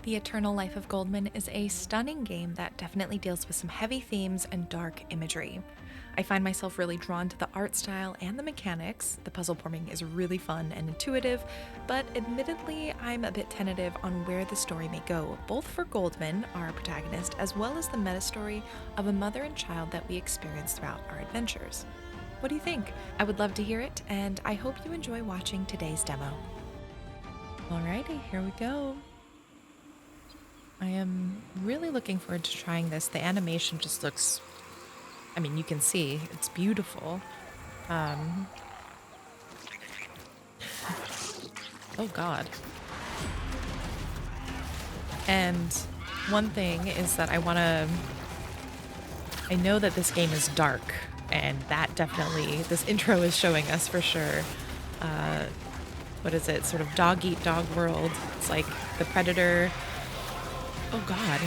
The Eternal Life of Goldman is a stunning game that definitely deals with some heavy themes and dark imagery. I find myself really drawn to the art style and the mechanics. The puzzle forming is really fun and intuitive, but admittedly, I'm a bit tentative on where the story may go, both for Goldman, our protagonist, as well as the meta story of a mother and child that we experience throughout our adventures. What do you think? I would love to hear it, and I hope you enjoy watching today's demo. Alrighty, here we go. I am really looking forward to trying this. The animation just looks, I mean, you can see it's beautiful. Oh God. And one thing is that I know that this game is dark, and that definitely, this intro is showing us for sure. What is it? Sort of dog eat dog world. It's like the predator. Oh God.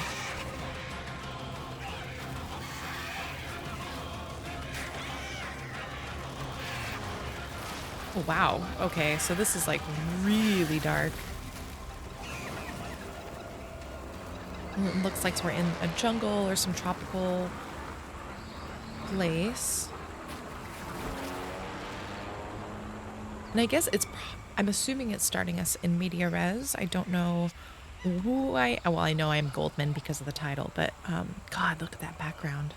Oh wow. Okay, so this is like really dark. It looks like we're in a jungle or some tropical place. And I guess I'm assuming it's starting us in media res. I don't know well, I know I'm Goldman because of the title, but God, look at that background.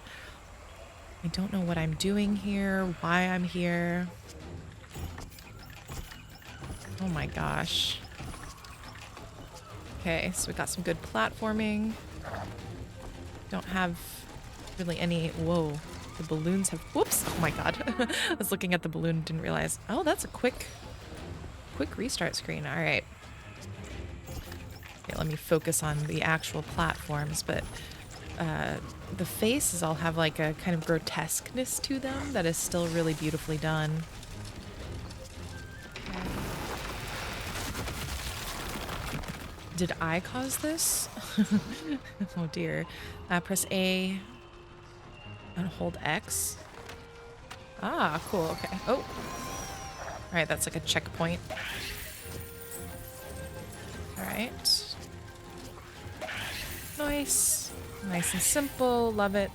I don't know what I'm doing here, why I'm here. Oh my gosh. Okay, so we got some good platforming. Don't have really any, whoa, the balloons have, whoops, oh my God. I was looking at the balloon, didn't realize. Oh, that's a quick restart screen, all right. Okay, let me focus on the actual platforms, but the faces all have like a kind of grotesqueness to them that is still really beautifully done. Did I cause this? Oh dear. Press A and hold X. Ah, cool, okay. Oh. Alright, that's like a checkpoint. Alright. Nice. Nice and simple. Love it.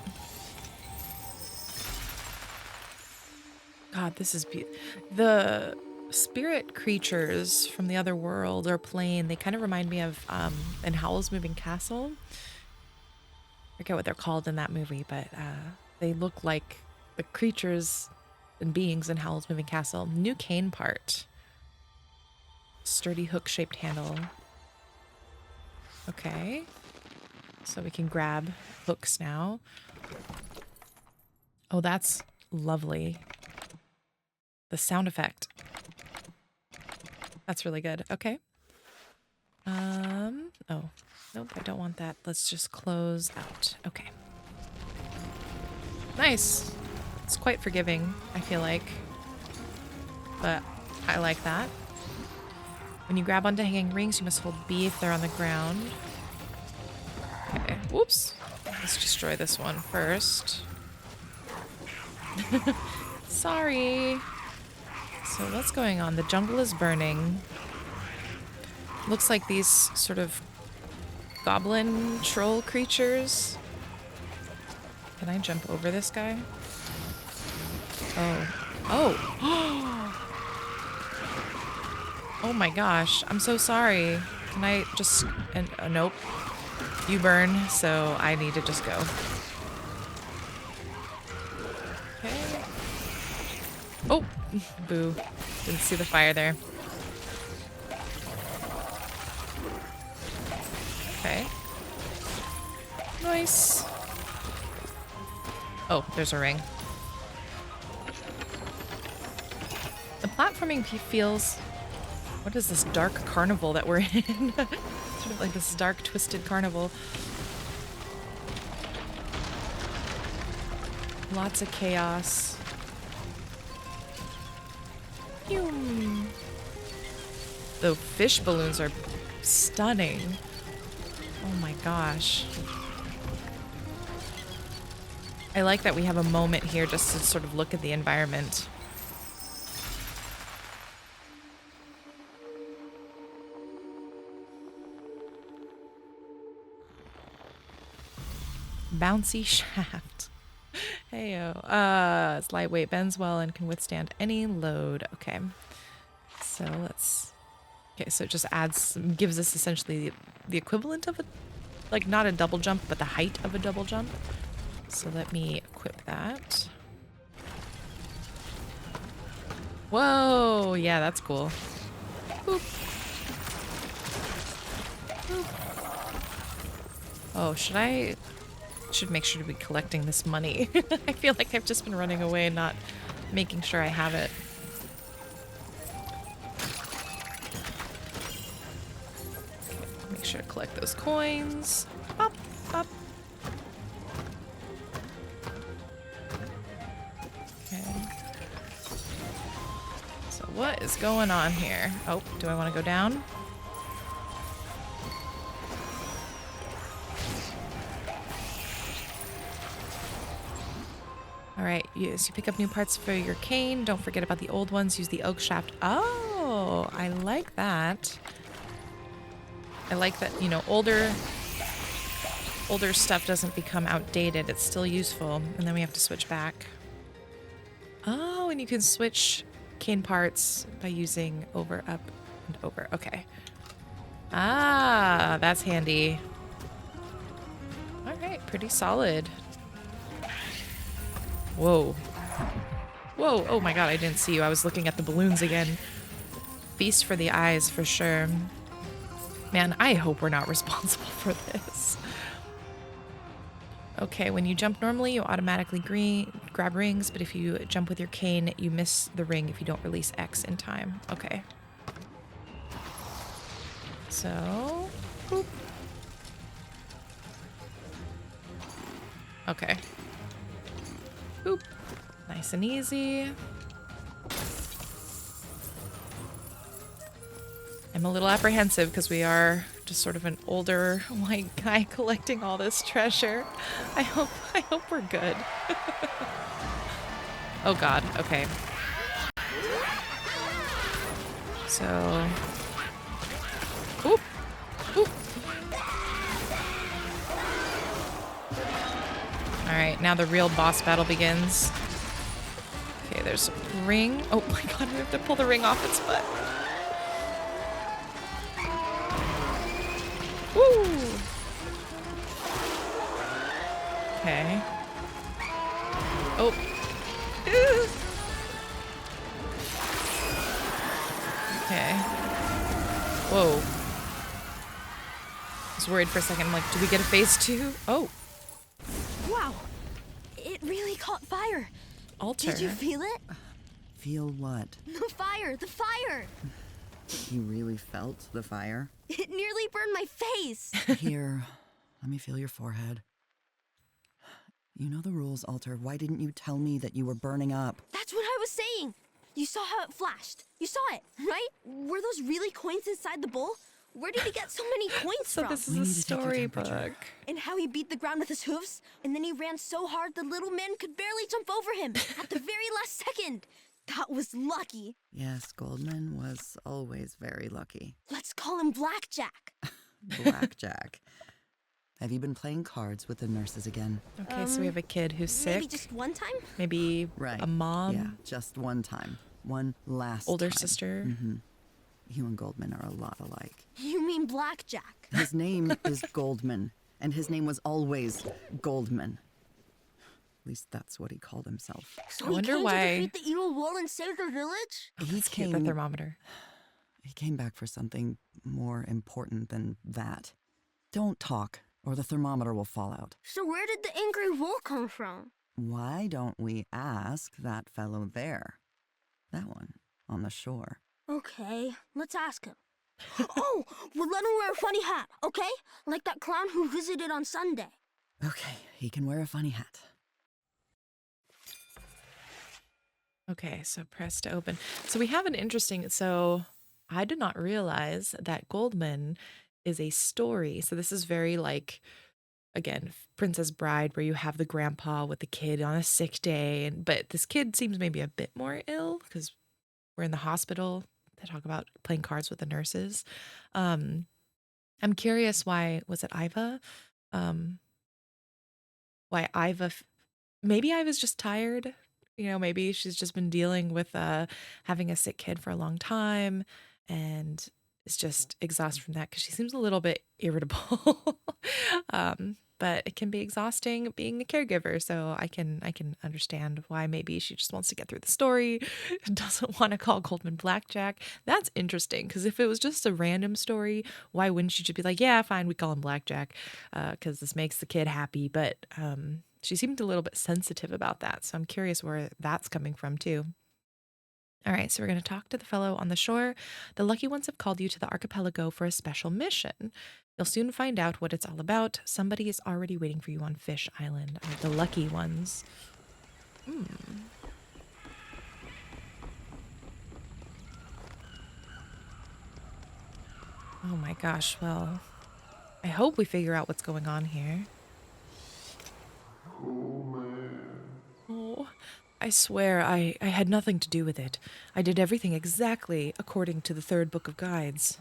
God, this is beautiful. The spirit creatures from the other world or plane, they kind of remind me of in Howl's Moving Castle. I forget what they're called in that movie, but they look like the creatures and beings in Howl's Moving Castle. New cane part. Sturdy hook-shaped handle. Okay. So we can grab hooks now. Oh, that's lovely. The sound effect. That's really good. Okay. Oh, nope, I don't want that. Let's just close out. Okay. Nice. It's quite forgiving, I feel like. But I like that. When you grab onto hanging rings, you must hold B if they're on the ground. Okay. Whoops. Let's destroy this one first. Sorry. So what's going on? The jungle is burning. Looks like these sort of goblin troll creatures. Can I jump over this guy? Oh. Oh. Oh my gosh. I'm so sorry. Can I just... nope. You burn, so I need to just go. Okay. Oh. Boo. Didn't see the fire there. Okay. Nice. Oh, there's a ring. The platforming feels... What is this dark carnival that we're in? Sort of like this dark, twisted carnival. Lots of chaos. Phew. The fish balloons are stunning. Oh my gosh. I like that we have a moment here just to sort of look at the environment. Bouncy shaft. Heyo. It's lightweight, bends well, and can withstand any load. Okay. So let's. Okay, so it just gives us essentially the equivalent of a, like not a double jump, but the height of a double jump. So let me equip that. Whoa, yeah, that's cool. Boop. Boop. Oh, should make sure to be collecting this money. I feel like I've just been running away and not making sure I have it. Okay, make sure to collect those coins. Pop, pop. Okay. So what is going on here? Oh, do I want to go down? All right, yes, you pick up new parts for your cane. Don't forget about the old ones. Use the oak shaft. Oh, I like that. I like that, you know, older stuff doesn't become outdated. It's still useful. And then we have to switch back. Oh, and you can switch cane parts by using over, up, and over. Okay. Ah, that's handy. All right, pretty solid. Whoa. Whoa. Oh my god, I didn't see you. I was looking at the balloons again. Feast for the eyes, for sure. Man, I hope we're not responsible for this. Okay, when you jump normally, you automatically grab rings, but if you jump with your cane, you miss the ring if you don't release X in time. Okay. So, boop. Okay. Boop. Nice and easy. I'm a little apprehensive because we are just sort of an older white guy collecting all this treasure. I hope we're good. Oh god, okay. So, oop, oop. All right, now the real boss battle begins. Okay, there's a ring. Oh my god, we have to pull the ring off its butt. Woo! Okay. Oh. Okay. Whoa. I was worried for a second. I'm like, do we get a phase 2? Oh. Wow. It really caught fire. Altar. Did you feel it? Feel what? The fire! The fire! You really felt the fire? It nearly burned my face! Here, let me feel your forehead. You know the rules, Alter. Why didn't you tell me that you were burning up? That's what I was saying! You saw how it flashed. You saw it, right? Were those really coins inside the bowl? Where did he get so many coins So from? this is We a need to take your storybook. temperature. And how he beat the ground with his hooves? And then he ran so hard the little man could barely jump over him at the very last second. That was lucky. Yes, Goldman was always very lucky. Let's call him Blackjack. Blackjack. Have you been playing cards with the nurses again? Okay, so we have a kid who's sick. Maybe just one time? Maybe Right. a mom. Yeah, just one time. One last Older time. sister. Mm-hmm. You and Goldman are a lot alike. You mean Blackjack? His name is Goldman, and his name was always Goldman. At least that's what he called himself. So I he wonder came why- to defeat the evil wall and save the village? He It's cute, the thermometer. He came back for something more important than that. Don't talk, or the thermometer will fall out. So where did the angry wall come from? Why don't we ask that fellow there? That one, on the shore. Okay, let's ask him. Oh, we'll let him wear a funny hat, okay? Like that clown who visited on Sunday. Okay, he can wear a funny hat. Okay, so press to open. So we have an interesting, so I did not realize that Goldman is a story. So this is very like, again, Princess Bride, where you have the grandpa with the kid on a sick day. But this kid seems maybe a bit more ill because we're in the hospital. They talk about playing cards with the nurses. I'm curious why, was it Iva? why maybe Iva's just tired. You know, maybe she's just been dealing with having a sick kid for a long time and is just exhausted from that because she seems a little bit irritable. But it can be exhausting being a caregiver, so I can understand why maybe she just wants to get through the story and doesn't want to call Goldman Blackjack. That's interesting because if it was just a random story, why wouldn't she just be like, yeah, fine, we call him Blackjack because this makes the kid happy? But she seemed a little bit sensitive about that, so I'm curious where that's coming from too. All right, so we're going to talk to the fellow on the shore. The lucky ones have called you to the archipelago for a special mission. You'll soon find out what it's all about. Somebody is already waiting for you on Fish Island. The lucky ones. Hmm. Oh my gosh, well, I hope we figure out what's going on here. Oh, I swear I had nothing to do with it. I did everything exactly according to the third book of guides.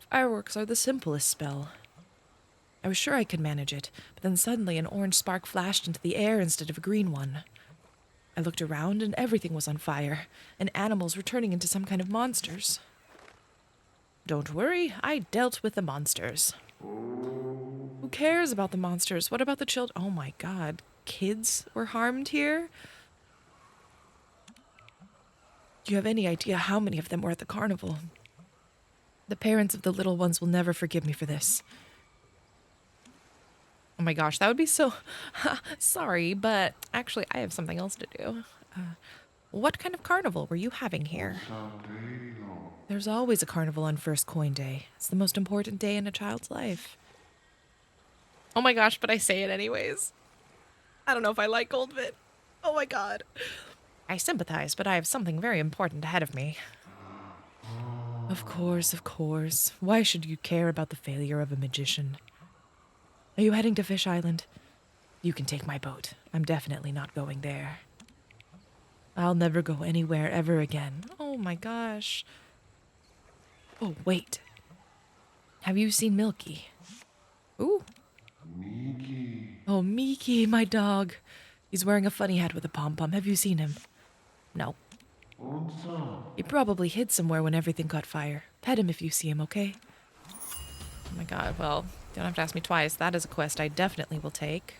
Fireworks are the simplest spell. I was sure I could manage it, but then suddenly an orange spark flashed into the air instead of a green one. I looked around and everything was on fire, and animals were turning into some kind of monsters. Don't worry, I dealt with the monsters. Who cares about the monsters? What about the children? Oh my god, kids were harmed here? Do you have any idea how many of them were at the carnival? The parents of the little ones will never forgive me for this. Oh my gosh, that would be so... Sorry, but actually I have something else to do. What kind of carnival were you having here? There's always a carnival on first coin day. It's the most important day in a child's life. Oh my gosh, but I say it anyways. I don't know if I like Goldman. Oh my god. I sympathize, but I have something very important ahead of me. Of course, of course. Why should you care about the failure of a magician? Are you heading to Fish Island? You can take my boat. I'm definitely not going there. I'll never go anywhere ever again. Oh my gosh. Oh, wait. Have you seen Milky? Ooh. Miki. Oh, Miki, my dog. He's wearing a funny hat with a pom-pom. Have you seen him? No. He probably hid somewhere when everything caught fire. Pet him if you see him, okay? Oh my god, well, you don't have to ask me twice. That is a quest I definitely will take.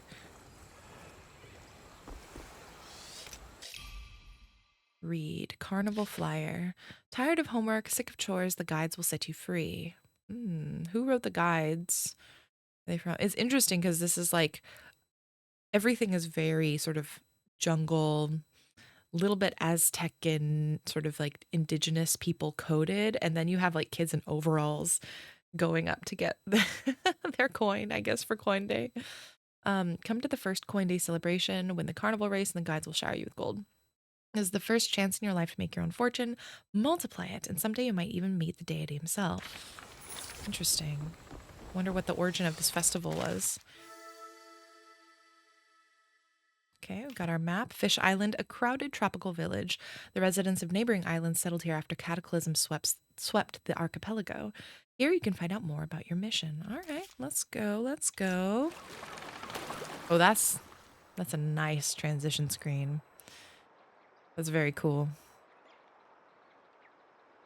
Read. Carnival Flyer. Tired of homework, sick of chores, the guides will set you free. Who wrote the guides? It's interesting because this is like, everything is very sort of jungle, little bit Aztec and sort of like indigenous people coded. And then you have like kids in overalls going up to get their coin, I guess, for coin day. Come to the first coin day celebration, win the carnival race, and the guides will shower you with gold. This is the first chance in your life to make your own fortune. Multiply it, and someday you might even meet the deity himself. Interesting. Wonder what the origin of this festival was. Okay, we've got our map. Fish Island, a crowded tropical village. The residents of neighboring islands settled here after cataclysm swept the archipelago. Here you can find out more about your mission. All right, let's go, let's go. Oh, that's a nice transition screen. That's very cool.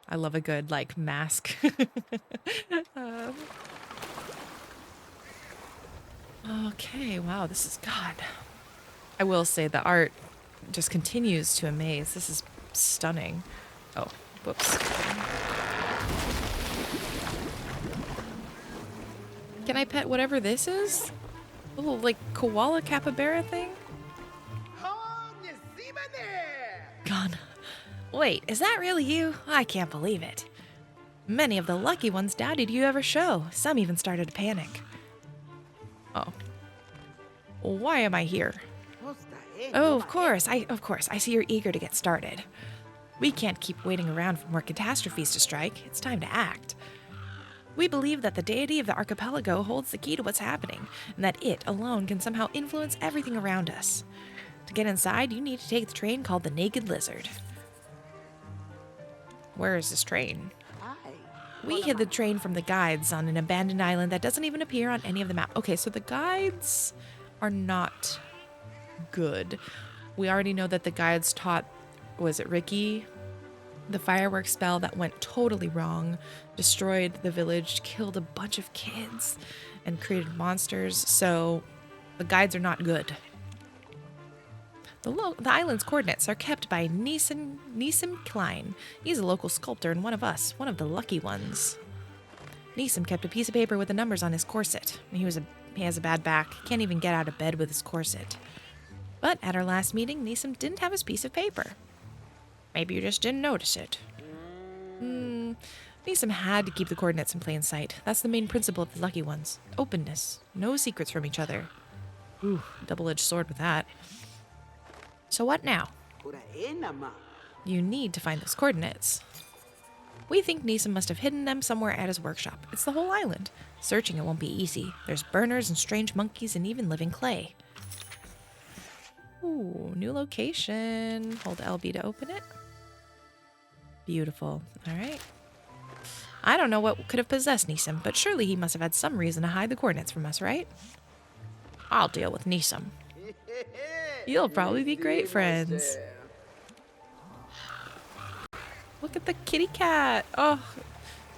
I love a good, like, mask. Okay, wow, this is God. I will say the art just continues to amaze. This is stunning. Oh, whoops. Can I pet whatever this is? A little, like, koala capybara thing? Gone. Wait, is that really you? I can't believe it. Many of the lucky ones doubted you ever show. Some even started to panic. Oh. Why am I here? Oh, of course. I see you're eager to get started. We can't keep waiting around for more catastrophes to strike. It's time to act. We believe that the deity of the archipelago holds the key to what's happening, and that it alone can somehow influence everything around us. To get inside, you need to take the train called the Naked Lizard. Where is this train? We hid the train from the guides on an abandoned island that doesn't even appear on any of the map. Okay, so the guides are not good. We already know that the guides taught, was it Ricky? The fireworks spell that went totally wrong, destroyed the village, killed a bunch of kids, and created monsters, so the guides are not good. The island's coordinates are kept by Neesim Klein. He's a local sculptor and one of us, one of the lucky ones. Neesim kept a piece of paper with the numbers on his corset. He has a bad back, can't even get out of bed with his corset. But at our last meeting, Neesim didn't have his piece of paper. Maybe you just didn't notice it. Neesim had to keep the coordinates in plain sight. That's the main principle of the lucky ones. Openness. No secrets from each other. Ooh, double-edged sword with that. So what now? You need to find those coordinates. We think Neesim must have hidden them somewhere at his workshop. It's the whole island. Searching it won't be easy. There's burners and strange monkeys and even living clay. Ooh, new location. Hold LB to open it. Beautiful. All right. I don't know what could have possessed Neesim, but surely he must have had some reason to hide the coordinates from us, right? I'll deal with Neesim. You'll probably be great friends. Look at the kitty cat. Oh,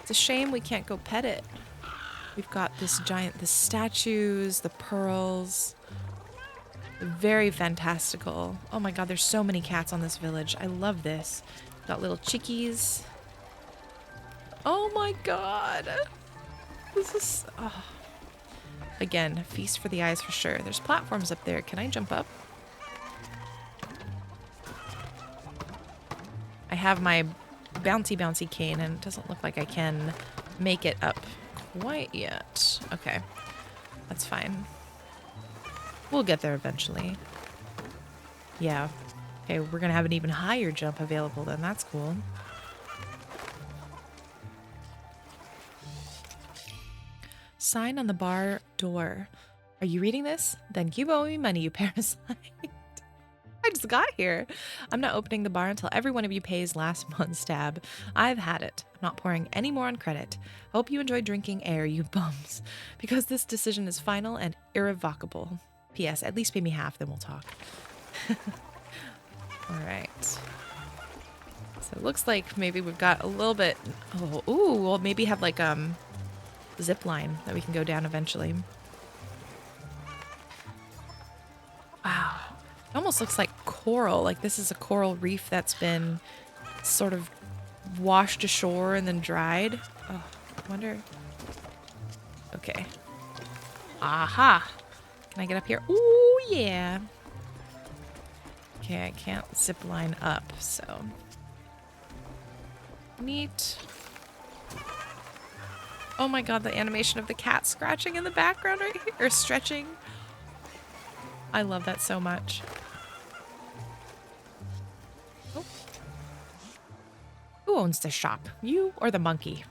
it's a shame we can't go pet it. We've got the statues, the pearls. Very fantastical. Oh my god, there's so many cats on this village. I love this. Got little chickies. Oh my god. This is... Oh. Again, a feast for the eyes for sure. There's platforms up there. Can I jump up? I have my bouncy cane and it doesn't look like I can make it up quite yet. Okay. That's fine. We'll get there eventually. Yeah. Okay, we're gonna have an even higher jump available then. That's cool. Sign on the bar door. Are you reading this? Then you owe me money, you parasite. I just got here. I'm not opening the bar until every one of you pays last month's tab. I've had it. I'm not pouring any more on credit. Hope you enjoy drinking air, you bums. Because this decision is final and irrevocable. P.S. At least pay me half, then we'll talk. Alright. So it looks like maybe we've got a little bit... Oh, ooh, we'll maybe have like zip line that we can go down eventually. Wow. It almost looks like coral. Like this is a coral reef that's been sort of washed ashore and then dried. Oh, I wonder... Okay. Aha! Can I get up here? Ooh, yeah. Okay, I can't zip line up, so... Neat. Oh my god, the animation of the cat scratching in the background right here, or stretching. I love that so much. Oh. Who owns this shop? You or the monkey?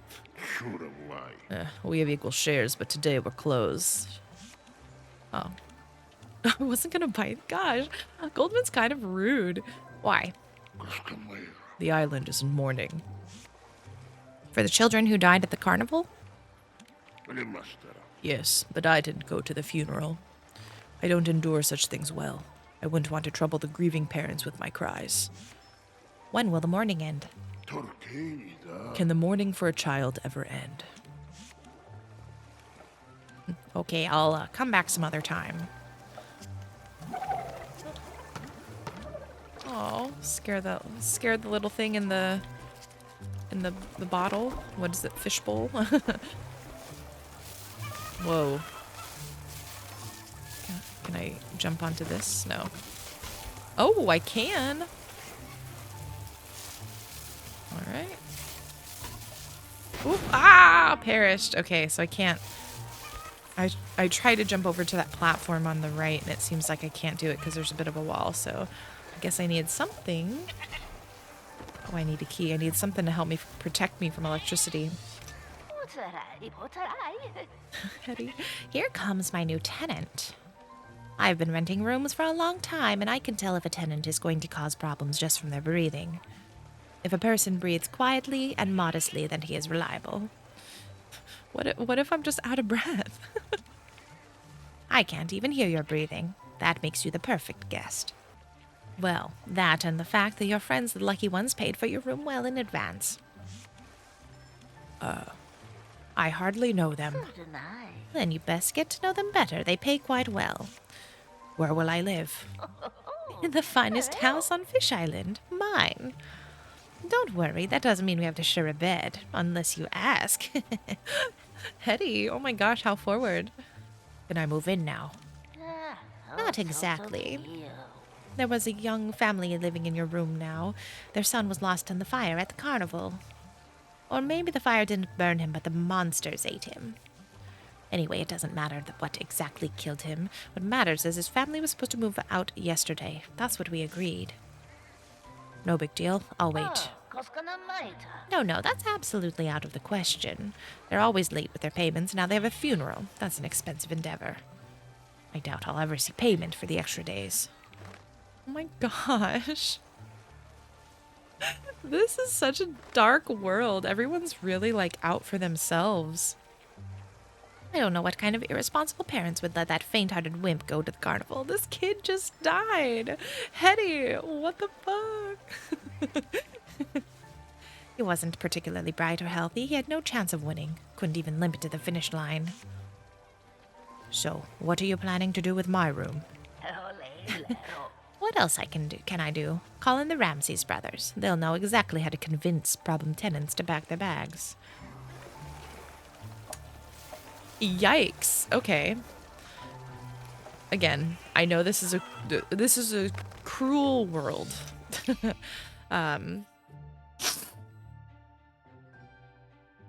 We have equal shares, but today we're closed. Oh. I wasn't gonna bite. Gosh, Goldman's kind of rude. Why? The island is in mourning. For the children who died at the carnival? Yes, but I didn't go to the funeral. I don't endure such things well. I wouldn't want to trouble the grieving parents with my cries. When will the mourning end? Can the mourning for a child ever end? Okay, I'll come back some other time. Oh, scared the little thing in the bottle. What is it? Fishbowl? Whoa. Can I jump onto this? No. Oh, I can. All right. Ooh, ah, perished. Okay, so I can't. I tried to jump over to that platform on the right, and it seems like I can't do it because there's a bit of a wall. So I guess I need something. Oh, I need a key. I need something to help me protect me from electricity. Hetty. Here comes my new tenant. I've been renting rooms for a long time, and I can tell if a tenant is going to cause problems just from their breathing. If a person breathes quietly and modestly, then he is reliable. What if I'm just out of breath? I can't even hear your breathing. That makes you the perfect guest. Well, that and the fact that your friends, the lucky ones, paid for your room well in advance. I hardly know them. Then you best get to know them better. They pay quite well. Where will I live? In the finest house on Fish Island. Mine. Don't worry, that doesn't mean we have to share a bed, unless you ask. Hetty, oh my gosh, how forward. Can I move in now? Not exactly. There was a young family living in your room now. Their son was lost in the fire at the carnival. Or maybe the fire didn't burn him, but the monsters ate him. Anyway, it doesn't matter what exactly killed him. What matters is his family was supposed to move out yesterday. That's what we agreed. No big deal. I'll wait. No, that's absolutely out of the question. They're always late with their payments. Now they have a funeral. That's an expensive endeavor. I doubt I'll ever see payment for the extra days. Oh my gosh. This is such a dark world. Everyone's really like out for themselves. I don't know what kind of irresponsible parents would let that faint-hearted wimp go to the carnival. This kid just died. Hetty, what the fuck? He wasn't particularly bright or healthy. He had no chance of winning. Couldn't even limp it to the finish line. So, what are you planning to do with my room? What else can I do? Call in the Ramses brothers. They'll know exactly how to convince problem tenants to back their bags. Yikes. Okay. Again, I know this is a cruel world.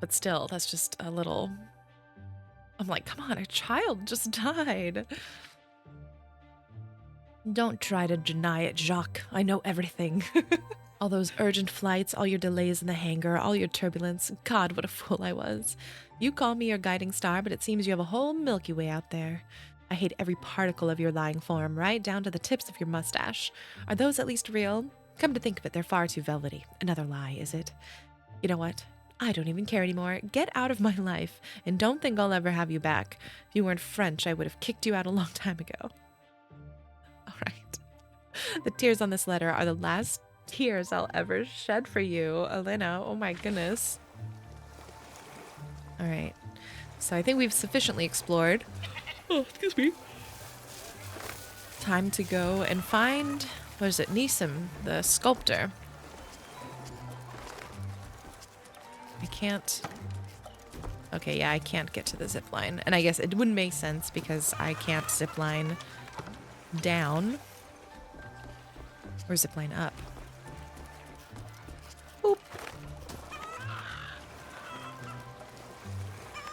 But still, that's just a little... I'm like, come on, a child just died. Don't try to deny it, Jacques. I know everything. All those urgent flights, all your delays in the hangar, all your turbulence. God, what a fool I was. You call me your guiding star, but it seems you have a whole Milky Way out there. I hate every particle of your lying form, right down to the tips of your mustache. Are those at least real? Come to think of it, they're far too velvety. Another lie, is it? You know what? I don't even care anymore. Get out of my life, and don't think I'll ever have you back. If you weren't French, I would have kicked you out a long time ago. All right. The tears on this letter are the last tears I'll ever shed for you, Elena. Oh my goodness. All right. So I think we've sufficiently explored. Oh, excuse me. Time to go and find, what is it, Nissim, the sculptor. I can't... Okay, yeah, I can't get to the zip line. And I guess it wouldn't make sense because I can't zip line down. Or zip line up. Boop.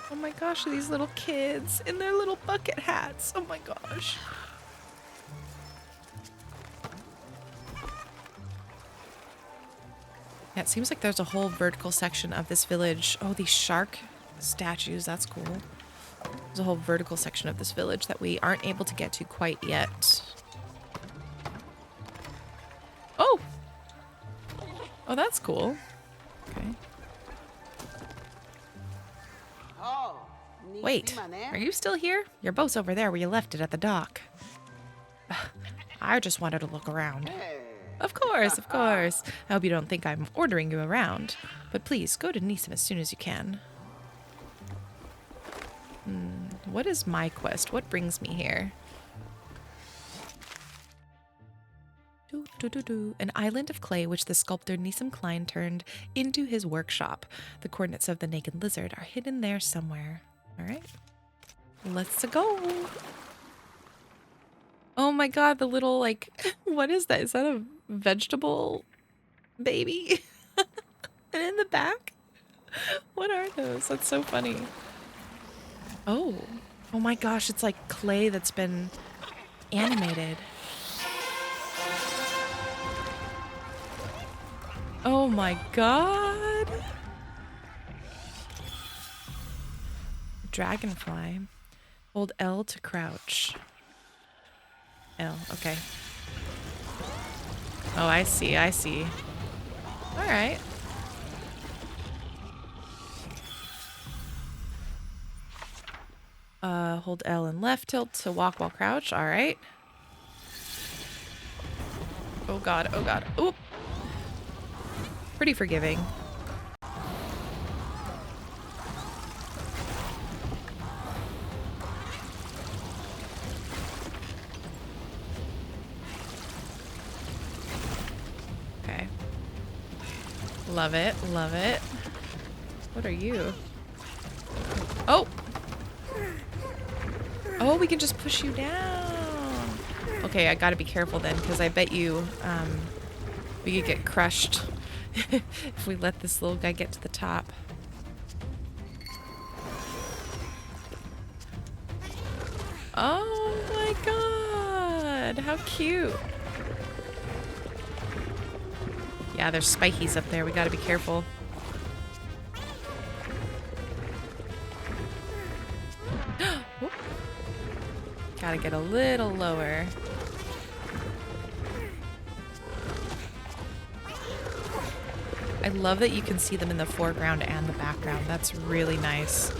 Oh my gosh, these little kids in their little bucket hats. Oh my gosh. Yeah, it seems like there's a whole vertical section of this village. Oh, these shark statues, that's cool. There's a whole vertical section of this village that we aren't able to get to quite yet. Oh! Oh, that's cool. Okay. Wait, are you still here? Your boat's over there where you left it at the dock. I just wanted to look around. Of course, of course. I hope you don't think I'm ordering you around. But please, go to Nissim as soon as you can. What is my quest? What brings me here? An island of clay which the sculptor Nissim Klein turned into his workshop. The coordinates of the naked lizard are hidden there somewhere. All right. Let's go. Oh my god, the little, like, what is that? Is that a vegetable baby? And in the back? What are those? That's so funny. Oh. Oh my gosh, it's like clay that's been animated. Oh my god. Dragonfly. Hold L to crouch. L, okay. Oh, I see, I see. Alright. Hold L and left tilt to walk while crouch. All right. Oh god, oh god. Oop. Pretty forgiving. Okay. Love it, love it. What are you? Oh! Oh, we can just push you down. Okay, I gotta be careful then, because I bet you we could get crushed if we let this little guy get to the top. Oh my god, how cute. Yeah, there's spikies up there. We gotta be careful. Gotta get a little lower. I love that you can see them in the foreground and the background. That's really nice.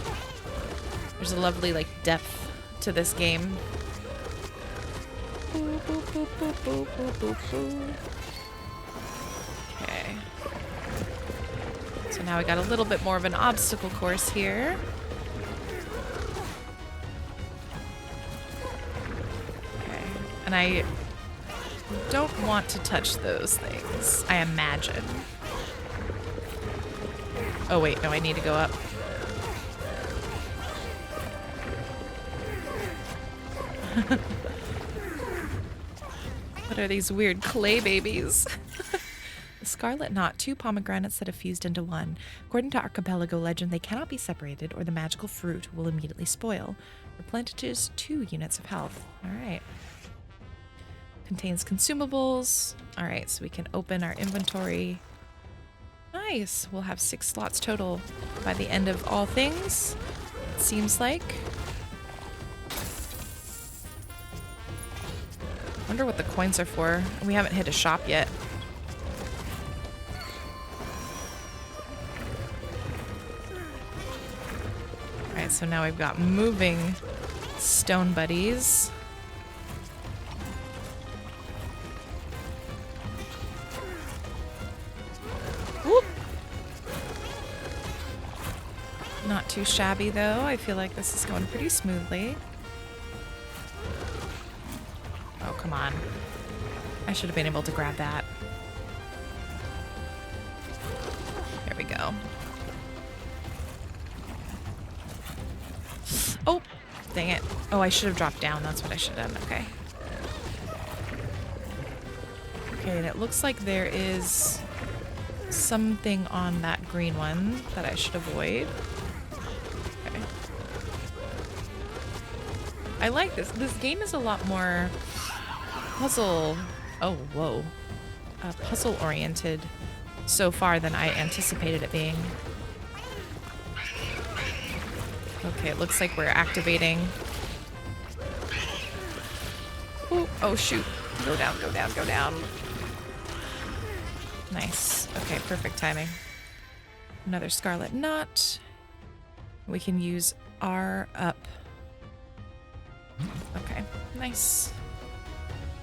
There's a lovely, like, depth to this game. Boop, boop, boop, boop, boop, boop, boop, boop. Okay. So now we got a little bit more of an obstacle course here. Okay. And I don't want to touch those things, I imagine. Oh wait, no, I need to go up. What are these weird clay babies? The scarlet knot, 2 pomegranates that have fused into one. According to Archipelago legend, they cannot be separated or the magical fruit will immediately spoil. Replenishes 2 units of health. Alright. Contains consumables. Alright, so we can open our inventory. Nice. We'll have 6 slots total by the end of all things, it seems like. Wonder what the coins are for. We haven't hit a shop yet. Alright, so now we've got moving stone buddies. Whoop. Not too shabby though. I feel like this is going pretty smoothly. Oh, come on. I should have been able to grab that. There we go. Oh, dang it. Oh, I should have dropped down. That's what I should have done. Okay. Okay, and it looks like there is something on that green one that I should avoid. Okay. I like this. This game is a lot more puzzle. Oh, whoa. Puzzle oriented so far than I anticipated it being. Okay, it looks like we're activating. Ooh, oh, shoot. Go down, go down, go down. Nice. Okay, perfect timing. Another scarlet knot. We can use R up. Okay, nice.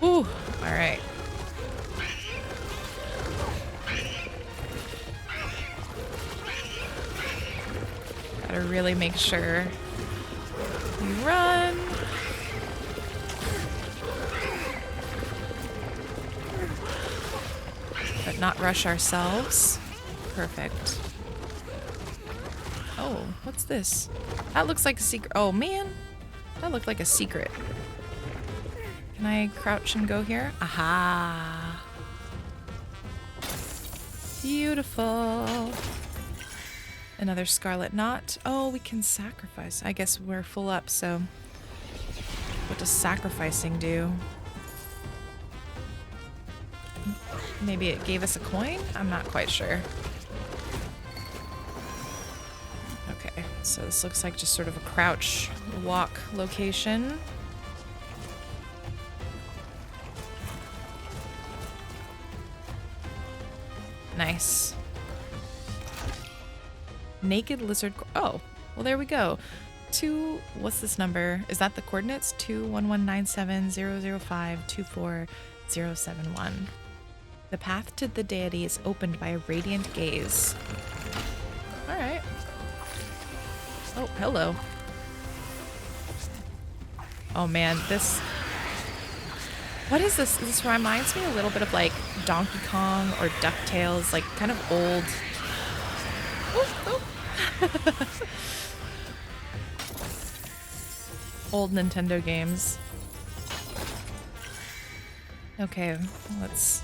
Ooh, all right. Gotta really make sure we run. But not rush ourselves. Perfect. Oh, what's this? That looks like a secret. Oh man, that looked like a secret. Can I crouch and go here? Aha. Beautiful. Another scarlet knot. Oh, we can sacrifice. I guess we're full up, so what does sacrificing do? Maybe it gave us a coin? I'm not quite sure. Okay, so this looks like just sort of a crouch walk location. Nice. Naked lizard. Oh, well, there we go. what's this number? Is that the coordinates? 2119700524071. The path to the deity is opened by a radiant gaze. All right. Oh, hello. Oh man, this... What is this? This reminds me a little bit of like Donkey Kong or DuckTales, like kind of old... old Nintendo games. Okay, let's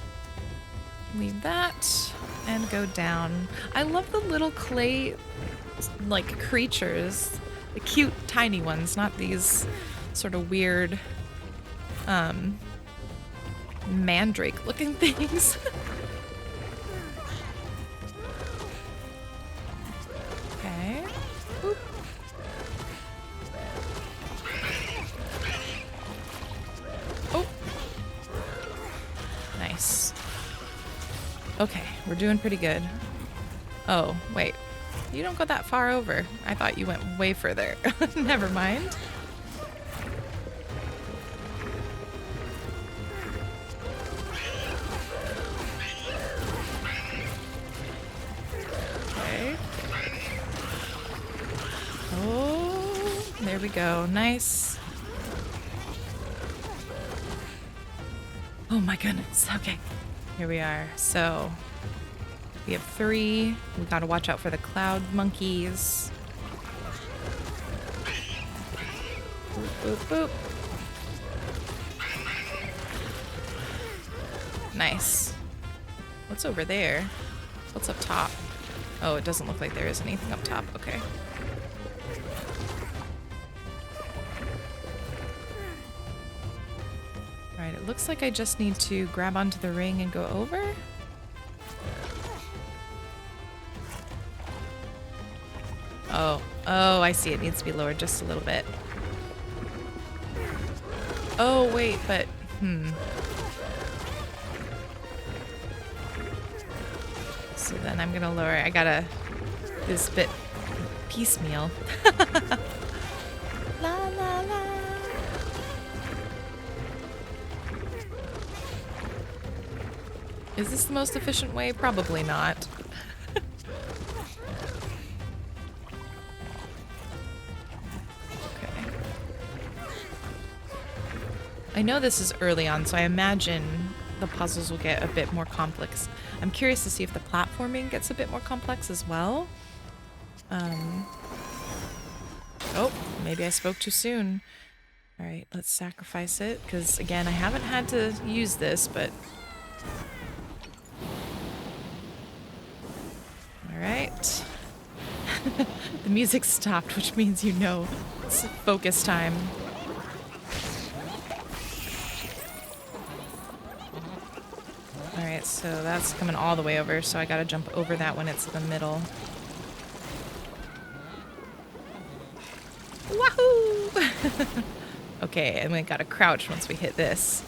leave that and go down. I love the little clay, like, creatures. The cute, tiny ones, not these sort of weird, mandrake-looking things. Okay. Boop. Oh. Nice. Okay, we're doing pretty good. Oh, wait. You don't go that far over. I thought you went way further. Never mind. Okay. Oh, there we go. Nice. Oh my goodness. Okay. Here we are. So we have 3. We gotta watch out for the cloud monkeys. Boop, boop, boop. Nice. What's over there? What's up top? Oh, it doesn't look like there is anything up top. Okay. Right, it looks like I just need to grab onto the ring and go over. Oh, I see. It needs to be lowered just a little bit. Oh, wait, but, So then I'm gonna lower it. I gotta do this bit piecemeal. La, la, la. Is this the most efficient way? Probably not. Okay. I know this is early on, so I imagine the puzzles will get a bit more complex. I'm curious to see if the platforming gets a bit more complex as well. Oh, maybe I spoke too soon. All right, let's sacrifice it, because again, I haven't had to use this, but... All right. The music stopped, which means you know it's focus time. Alright, so that's coming all the way over, so I gotta jump over that when it's in the middle. Wahoo! Okay, and we gotta crouch once we hit this.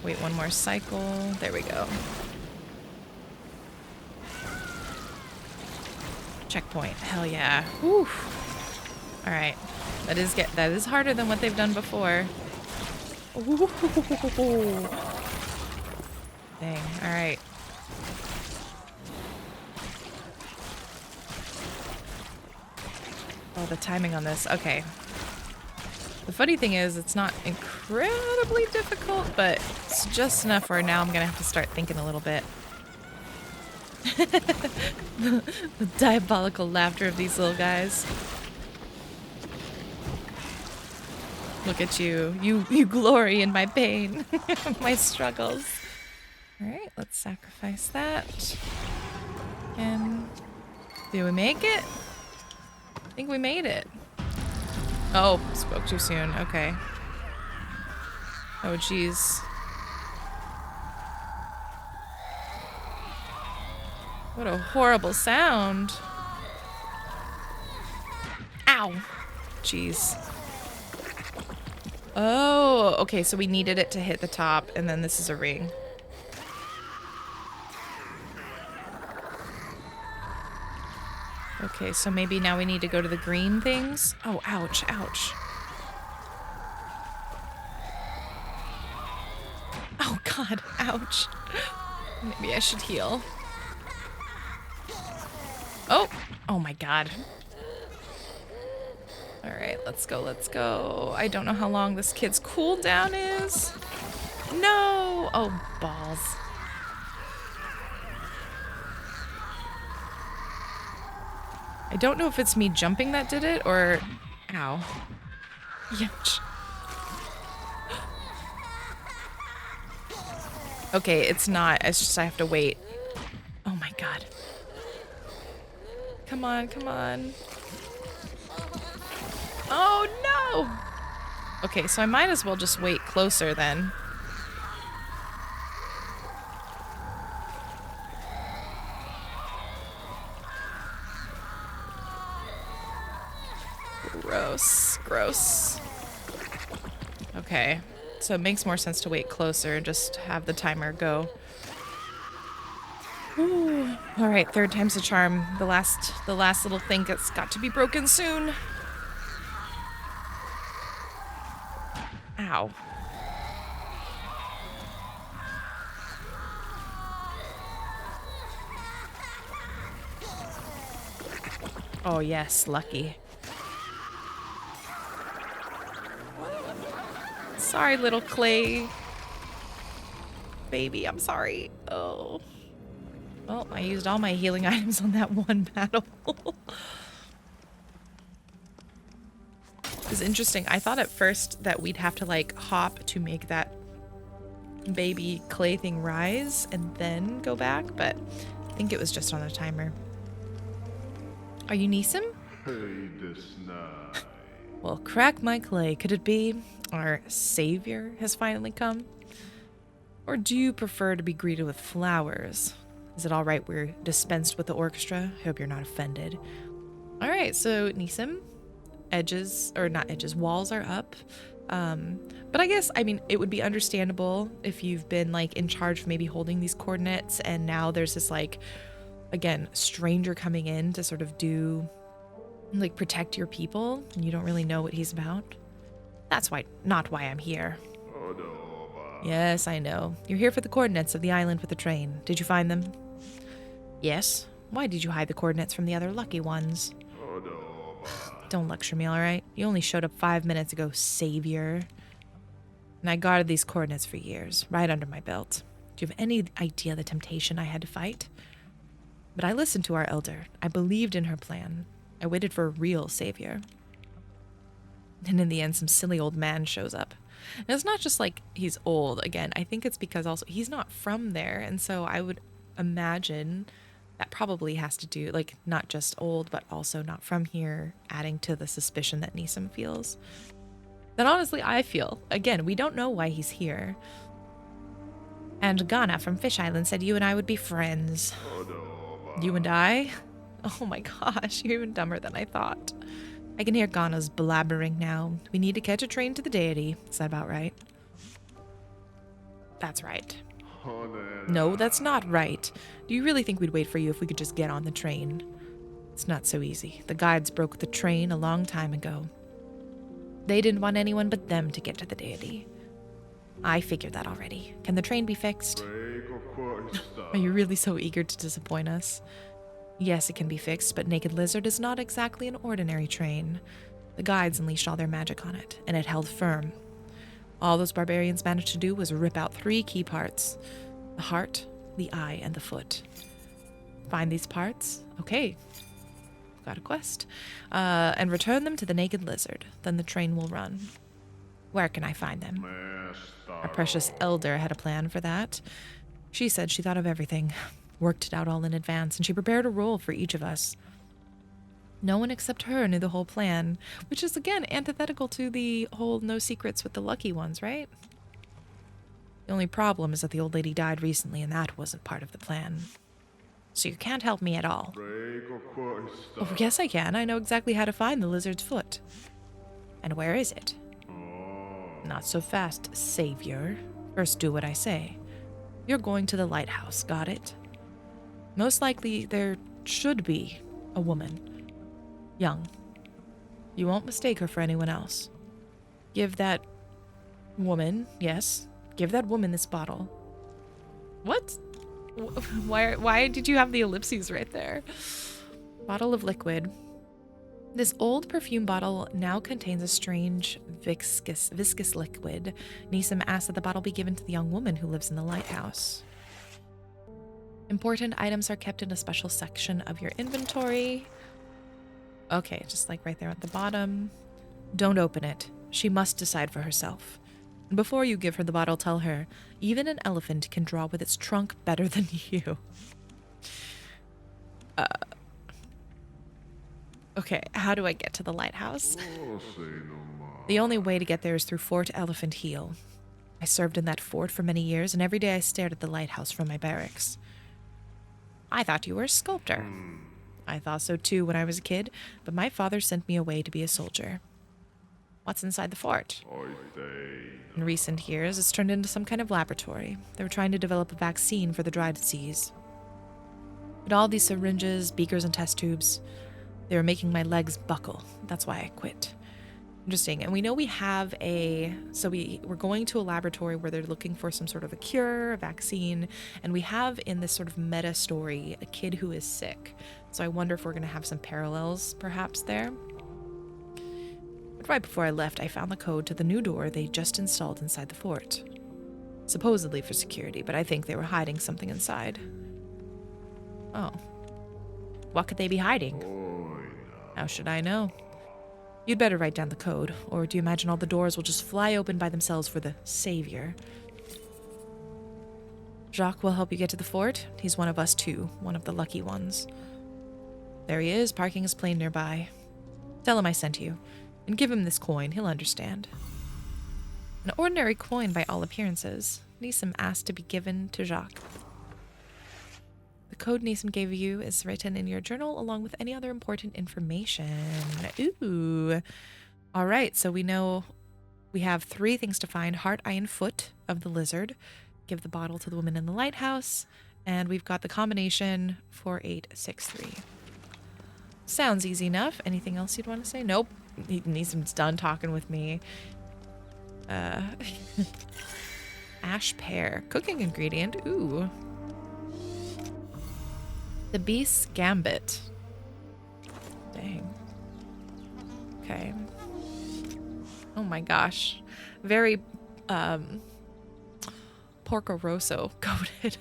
Wait, one more cycle. There we go. Checkpoint. Hell yeah. Whew. Alright. That is harder than what they've done before. Ooh. Dang. Alright. Oh, the timing on this. Okay. The funny thing is, it's not incredibly difficult, but it's just enough where now I'm gonna have to start thinking a little bit. The diabolical laughter of these little guys. Look at you. You glory in my pain, my struggles. Alright, let's sacrifice that. And did we make it? I think we made it. Oh, spoke too soon. Okay. Oh, jeez. What a horrible sound. Ow. Jeez. Oh, okay, so we needed it to hit the top, and then this is a ring. Okay, so maybe now we need to go to the green things. Oh, ouch, ouch. Oh god, ouch. Maybe I should heal. Oh! Oh my god. Alright, let's go, let's go. I don't know how long this kid's cooldown is. No! Oh, balls. I don't know if it's me jumping that did it or... Ow. Ouch. Okay, it's not. It's just I have to wait. Oh my god. Come on, come on. Oh no! Okay, so I might as well just wait closer then. Gross, gross. Okay, so it makes more sense to wait closer and just have the timer go. Ooh. All right, third time's the charm. The last little thing that's got to be broken soon. Ow. Oh yes, lucky. Sorry, little clay baby, I'm sorry. Oh. Well, I used all my healing items on that one battle. It's interesting. I thought at first that we'd have to like hop to make that baby clay thing rise and then go back, but I think it was just on a timer. Are you Neeson? Well, crack my clay. Could it be our savior has finally come? Or do you prefer to be greeted with flowers? Is it all right we're dispensed with the orchestra? Hope you're not offended. All right, so Neeson, walls are up. But I guess, I mean, it would be understandable if you've been like in charge of maybe holding these coordinates and now there's this like, again, stranger coming in to sort of do, like protect your people and you don't really know what he's about. That's not why I'm here. Yes, I know. You're here for the coordinates of the island with the train. Did you find them? Yes. Why did you hide the coordinates from the other lucky ones? Don't lecture me, alright? You only showed up 5 minutes ago, savior. And I guarded these coordinates for years, right under my belt. Do you have any idea the temptation I had to fight? But I listened to our elder. I believed in her plan. I waited for a real savior. And in the end, some silly old man shows up. And it's not just like he's old. Again, I think it's because also he's not from there. And so I would imagine that probably has to do, like, not just old, but also not from here, adding to the suspicion that Neeson feels. That honestly I feel. Again, we don't know why he's here. And Ghana from Fish Island said you and I would be friends. You and I? Oh my gosh, you're even dumber than I thought. I can hear Ghana's blabbering now. We need to catch a train to the Deity. Is that about right? That's right. No, that's not right. Do you really think we'd wait for you if we could just get on the train? It's not so easy. The guides broke the train a long time ago. They didn't want anyone but them to get to the Deity. I figured that already. Can the train be fixed? Are you really so eager to disappoint us? Yes, it can be fixed, but Naked Lizard is not exactly an ordinary train. The guides unleashed all their magic on it, and it held firm. All those barbarians managed to do was rip out 3 key parts: the heart, the eye, and the foot. Find these parts? Okay. Got a quest. And return them to the Naked Lizard. Then the train will run. Where can I find them? Our precious elder had a plan for that. She said she thought of everything, worked it out all in advance, and she prepared a role for each of us. No one except her knew the whole plan, which is, again, antithetical to the whole no secrets with the lucky ones, right? The only problem is that the old lady died recently, and that wasn't part of the plan. So you can't help me at all. Oh, yes, I can. I know exactly how to find the lizard's foot. And where is it? Not so fast, savior. First, do what I say. You're going to the lighthouse, got it? Most likely, there should be a woman. Young. You won't mistake her for anyone else. Give that woman, yes, give that woman this bottle. What? Why did you have the ellipses right there? Bottle of liquid. This old perfume bottle now contains a strange viscous liquid. Neeson asks that the bottle be given to the young woman who lives in the lighthouse. Important items are kept in a special section of your inventory. Okay, just like right there at the bottom. Don't open it. She must decide for herself. And before you give her the bottle, tell her, even an elephant can draw with its trunk better than you. Okay, how do I get to the lighthouse? The only way to get there is through Fort Elephant Heel. I served in that fort for many years, and every day I stared at the lighthouse from my barracks. I thought you were a sculptor. I thought so too when I was a kid, but my father sent me away to be a soldier. What's inside the fort? In recent years, it's turned into some kind of laboratory. They were trying to develop a vaccine for the dry disease. But all these syringes, beakers, and test tubes, they were making my legs buckle. That's why I quit. Interesting. And we know we have we're going to a laboratory where they're looking for some sort of a cure, a vaccine, and we have in this sort of meta story a kid who is sick. So I wonder if we're going to have some parallels perhaps there. But right before I left, I found the code to the new door they just installed inside the fort. Supposedly for security, but I think they were hiding something inside. Oh. What could they be hiding? How should I know? You'd better write down the code, or do you imagine all the doors will just fly open by themselves for the savior? Jacques will help you get to the fort. He's one of us too, one of the lucky ones. There he is, parking his plane nearby. Tell him I sent you, and give him this coin. He'll understand. An ordinary coin by all appearances. Neeson asked to be given to Jacques. The code Neeson gave you is written in your journal along with any other important information. Ooh. All right, so we know we have 3 things to find. Heart, eye, and foot of the lizard. Give the bottle to the woman in the lighthouse. And we've got the combination 4863. Sounds easy enough. Anything else you'd want to say? Nope. Neeson's done talking with me. Ash pear. Cooking ingredient. Ooh. The Beast's Gambit. Dang. Okay. Oh my gosh. Very, Porco Rosso coated.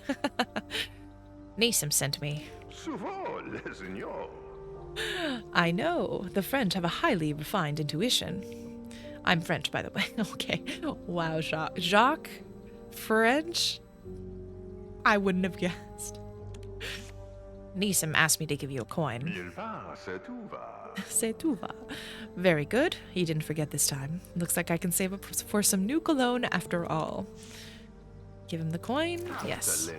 Neeson sent me. I know. The French have a highly refined intuition. I'm French, by the way. Okay. Wow, Jacques. Jacques? French? I wouldn't have guessed. Neeson asked me to give you a coin. C'est tout va. Very good. He didn't forget this time. Looks like I can save up for some new cologne after all. Give him the coin? Yes.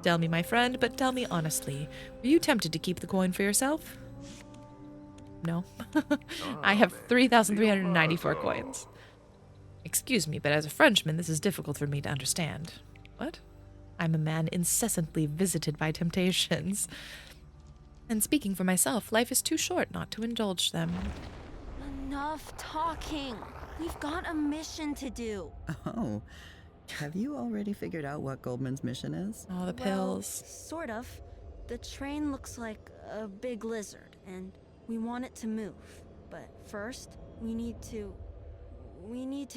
Tell me, my friend, but tell me honestly, were you tempted to keep the coin for yourself? No. I have 3,394 coins. Excuse me, but as a Frenchman, this is difficult for me to understand. What? I'm a man incessantly visited by temptations. And speaking for myself, life is too short not to indulge them. Enough talking. We've got a mission to do. Oh, have you already figured out what Goldman's mission is? Oh, the pills. Well, sort of. The train looks like a big lizard, and we want it to move. But first, we need to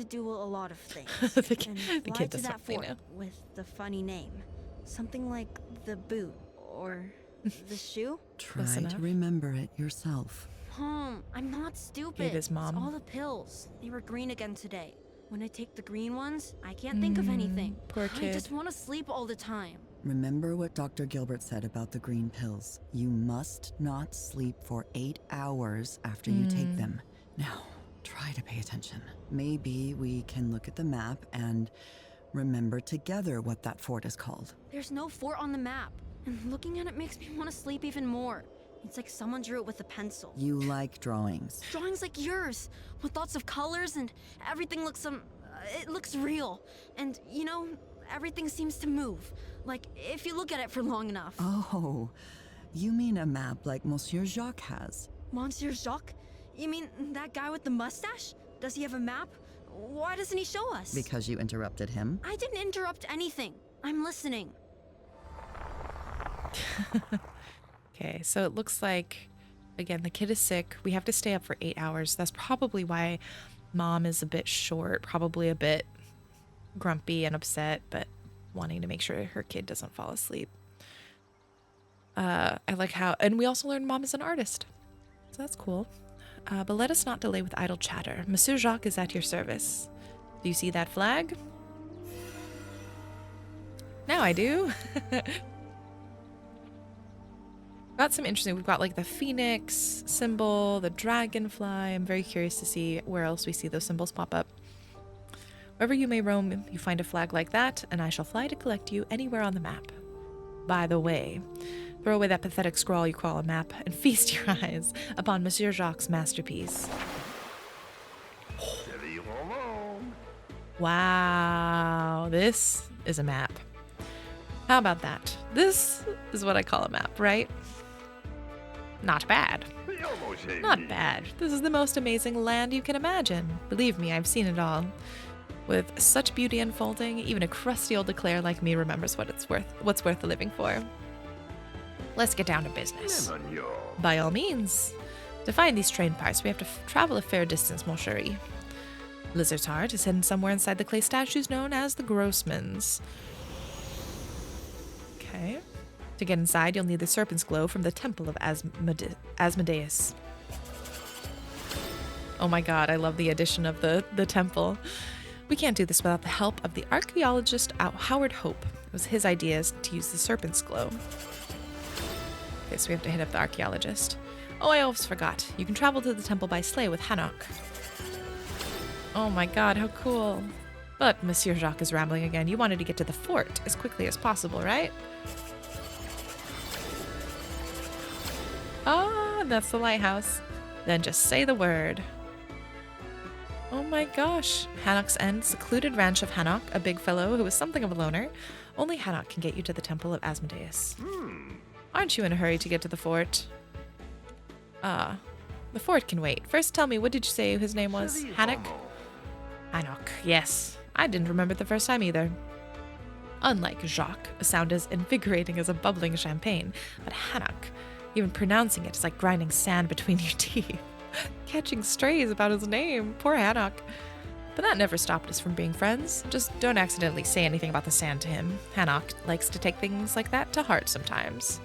do a lot of things. the and fly kid to does that something fort now. with the funny name. Something like the boot or the shoe. Try Close enough. to remember it yourself. Mom, I'm not stupid. It is, Mom. It's all the pills. They were green again today. When I take the green ones, I can't think of anything. Poor I kid. just want to sleep all the time. Remember what Dr. Gilbert said about the green pills. You must not sleep for 8 hours after you take them. Now, try to pay attention. Maybe we can look at the map and remember together what that fort is called. There's no fort on the map, and looking at it makes me want to sleep even more. It's like someone drew it with a pencil. You like drawings. Drawings like yours, with lots of colors and everything looks it looks real. And you know, everything seems to move. Like if you look at it for long enough. Oh, you mean a map like Monsieur Jacques has. Monsieur Jacques? You mean that guy with the mustache? Does he have a map? Why doesn't he show us? Because you interrupted him? I didn't interrupt anything. I'm listening. Okay, so it looks like, again, the kid is sick. We have to stay up for 8 hours. That's probably why Mom is a bit short, probably a bit grumpy and upset, but wanting to make sure her kid doesn't fall asleep. I like how, and we also learned Mom is an artist, so that's cool. But let us not delay with idle chatter. Monsieur Jacques is at your service. Do you see that flag? Now I do. Got some interesting, we've got like the phoenix symbol, the dragonfly. I'm very curious to see where else we see those symbols pop up. Wherever you may roam, you find a flag like that, and I shall fly to collect you anywhere on the map. By the way, throw away that pathetic scrawl you call a map and feast your eyes upon Monsieur Jacques' masterpiece. Wow, this is a map. How about that? This is what I call a map, right? Not bad. Not bad. This is the most amazing land you can imagine. Believe me, I've seen it all. With such beauty unfolding, even a crusty old declare like me remembers what's worth the living for. Let's get down to business. By all means. To find these train parts, we have to travel a fair distance, mon chéri. Lizard's heart is hidden somewhere inside the clay statues known as the Grossmans. Okay. To get inside, you'll need the serpent's glow from the Temple of Asmodeus. Oh my god, I love the addition of the temple. We can't do this without the help of the archaeologist Howard Hope. It was his idea to use the serpent's glow. Okay, so we have to hit up the archaeologist. Oh, I almost forgot. You can travel to the temple by sleigh with Hanok. Oh my god, how cool. But Monsieur Jacques is rambling again. You wanted to get to the fort as quickly as possible, right? Ah, that's the lighthouse. Then just say the word. Oh my gosh. Hanok's End, secluded ranch of Hanok, a big fellow who is something of a loner. Only Hanok can get you to the Temple of Asmodeus. Aren't you in a hurry to get to the fort? The fort can wait. First tell me, what did you say his name was? Hanok? Hanok, yes. I didn't remember it the first time either. Unlike Jacques, a sound as invigorating as a bubbling champagne, but Hanok, even pronouncing it is like grinding sand between your teeth. Catching strays about his name. Poor Hanok. But that never stopped us from being friends. Just don't accidentally say anything about the sand to him. Hanok likes to take things like that to heart sometimes.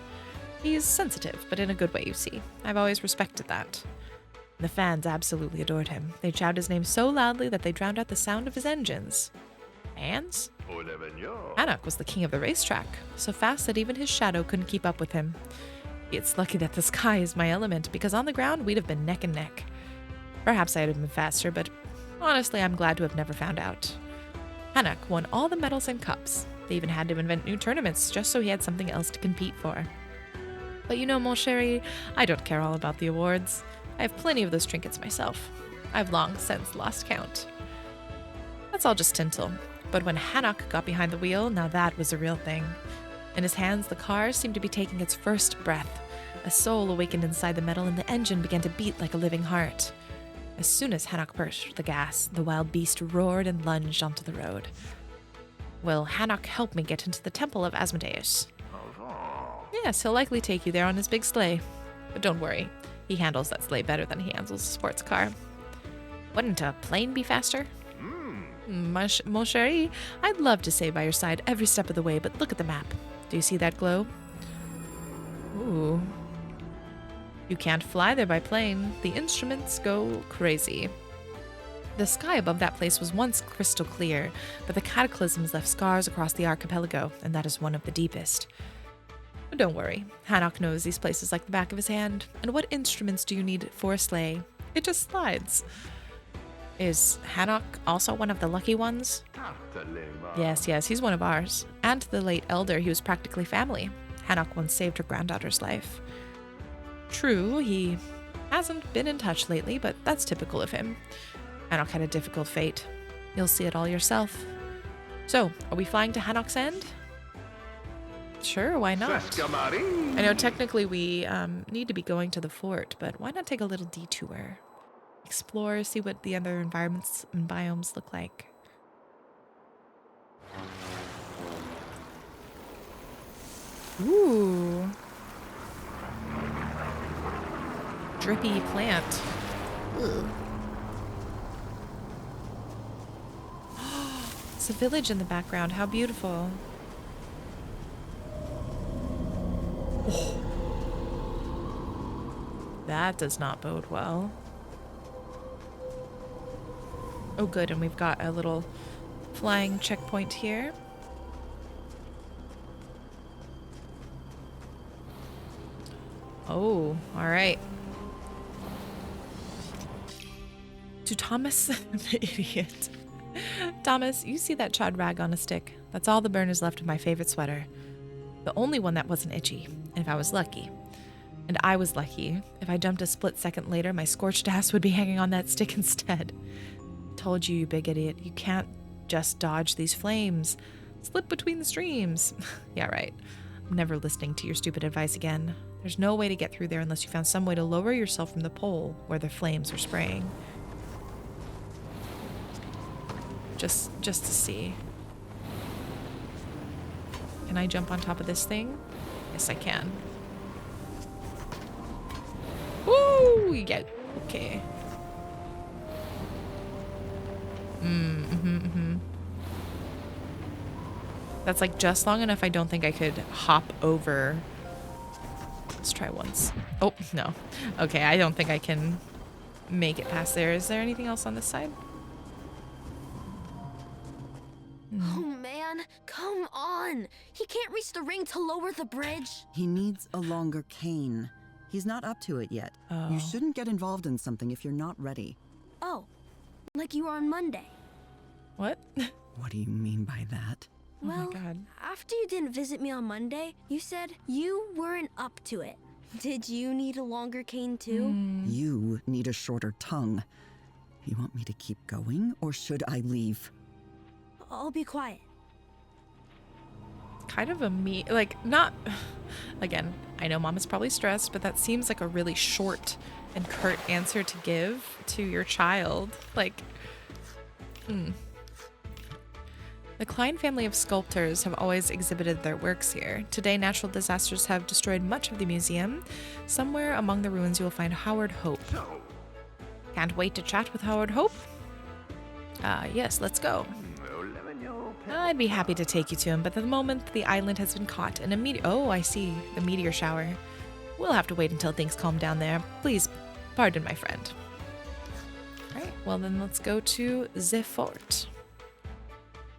He's sensitive, but in a good way, you see. I've always respected that. The fans absolutely adored him. They shouted his name so loudly that they drowned out the sound of his engines. Fans? Hanok was the king of the racetrack, so fast that even his shadow couldn't keep up with him. It's lucky that the sky is my element, because on the ground we'd have been neck and neck. Perhaps I'd have been faster, but honestly I'm glad to have never found out. Hanok won all the medals and cups. They even had to invent new tournaments just so he had something else to compete for. But you know, mon chéri, I don't care all about the awards. I have plenty of those trinkets myself. I've long since lost count. That's all just tinsel. But when Hanok got behind the wheel, now that was the real thing. In his hands, the car seemed to be taking its first breath. A soul awakened inside the metal, and the engine began to beat like a living heart. As soon as Hanok pushed the gas, the wild beast roared and lunged onto the road. Will Hanok help me get into the Temple of Asmodeus? Yes, he'll likely take you there on his big sleigh. But don't worry, he handles that sleigh better than he handles a sports car. Wouldn't a plane be faster? Mon chéri, I'd love to stay by your side every step of the way, but look at the map. Do you see that glow? Ooh. You can't fly there by plane. The instruments go crazy. The sky above that place was once crystal clear, but the cataclysms left scars across the archipelago, and that is one of the deepest. But don't worry, Hanok knows these places like the back of his hand. And what instruments do you need for a sleigh? It just slides. Is Hanok also one of the lucky ones? Yes, he's one of ours. And to the late elder, he was practically family. Hanok once saved her granddaughter's life. True, he hasn't been in touch lately, but that's typical of him. Hanok had a difficult fate. You'll see it all yourself. So, are we flying to Hanok's End? Sure, why not? I know technically we need to be going to the fort, but why not take a little detour? Explore, see what the other environments and biomes look like. Ooh. Drippy plant. Ugh. It's a village in the background. How beautiful. Oh. That does not bode well. Oh, good. And we've got a little flying checkpoint here. Oh, all right. To Thomas, the idiot. Thomas, you see that chad rag on a stick? That's all the burn is left of my favorite sweater. The only one that wasn't itchy, and if I was lucky. And I was lucky. If I jumped a split second later, my scorched ass would be hanging on that stick instead. Told you, you big idiot. You can't just dodge these flames. Slip between the streams. Yeah, right. I'm never listening to your stupid advice again. There's no way to get through there unless you found some way to lower yourself from the pole where the flames are spraying. Just to see. Can I jump on top of this thing? Yes, I can. Woo! You get... Okay. That's like just long enough I don't think I could hop over. Let's try once. Oh, no. Okay, I don't think I can make it past there. Is there anything else on this side? Oh man, come on! He can't reach the ring to lower the bridge. He needs a longer cane. He's not up to it yet. Oh. You shouldn't get involved in something if you're not ready. Oh, like you were on Monday. What? What do you mean by that? Oh Well, my god. after you didn't visit me on Monday, you said you weren't up to it. Did you need a longer cane too? You need a shorter tongue. You want me to keep going, or should I leave? I'll be quiet. Kind of a like, not... Again, I know Mom is probably stressed, but that seems like a really short and curt answer to give to your child. Like, The Klein family of sculptors have always exhibited their works here. Today, natural disasters have destroyed much of the museum. Somewhere among the ruins, you will find Howard Hope. Can't wait to chat with Howard Hope? Yes, let's go. I'd be happy to take you to him, but at the moment, the island has been caught in a meteor. Oh, I see. The meteor shower. We'll have to wait until things calm down there. Please, pardon my friend. All right, well then let's go to the fort.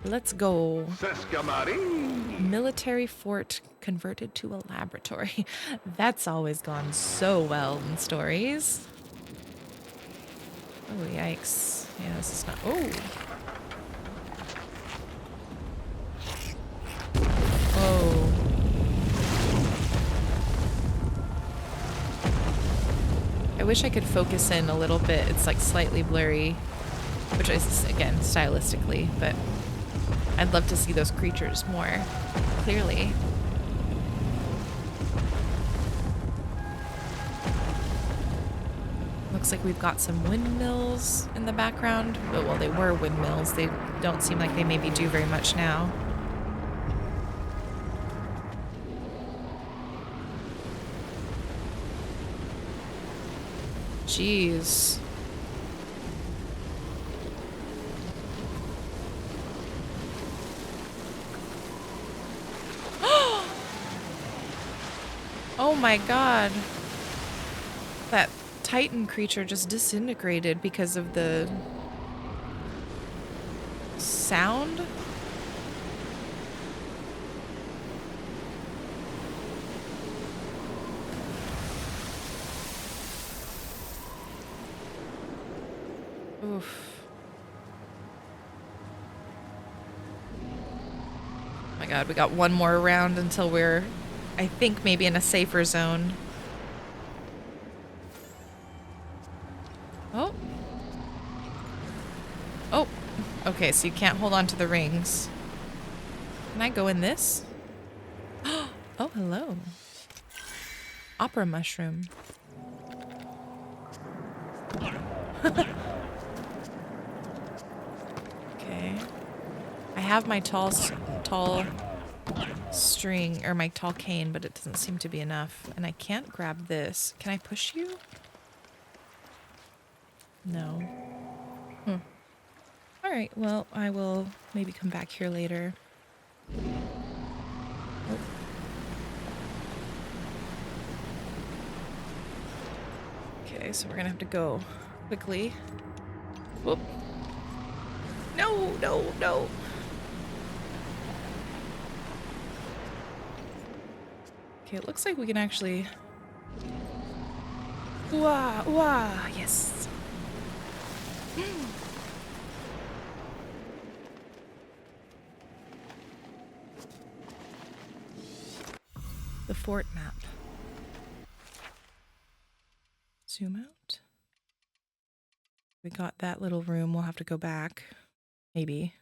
Let's go. Military fort converted to a laboratory. That's always gone so well in stories. Oh, yikes. Yeah, this is not... Oh. Oh. I wish I could focus in a little bit. It's like slightly blurry, which is, again, stylistically, but I'd love to see those creatures more clearly. Looks like we've got some windmills in the background. Oh, well, they were windmills. They don't seem like they maybe do very much now. Jeez. Oh my god. That Titan creature just disintegrated because of the sound. Oof. Oh my god, we got one more round until we're, I think, maybe in a safer zone. Oh. Oh. Okay, so you can't hold on to the rings. Can I go in this? Oh, hello. Opera mushroom. Okay. I have my tall string, or my tall cane, but it doesn't seem to be enough. And I can't grab this. Can I push you? No. Alright, well, I will maybe come back here later. Oh. Okay, so we're gonna have to go quickly. Whoop. No, no, no. Okay, it looks like we can actually... Wah, wah, yes. The fort map. Zoom out. We got that little room. We'll have to go back. Maybe.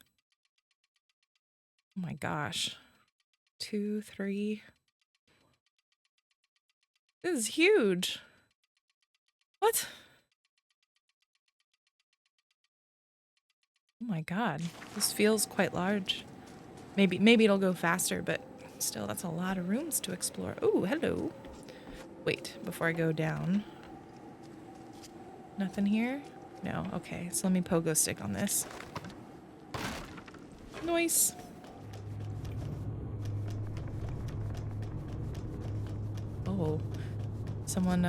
Oh my gosh. 2, 3. This is huge. What? Oh my god. This feels quite large. Maybe it'll go faster, but still, that's a lot of rooms to explore. Oh, hello. Wait, before I go down. Nothing here? No, okay. So let me pogo stick on this. Nice. Oh. Someone,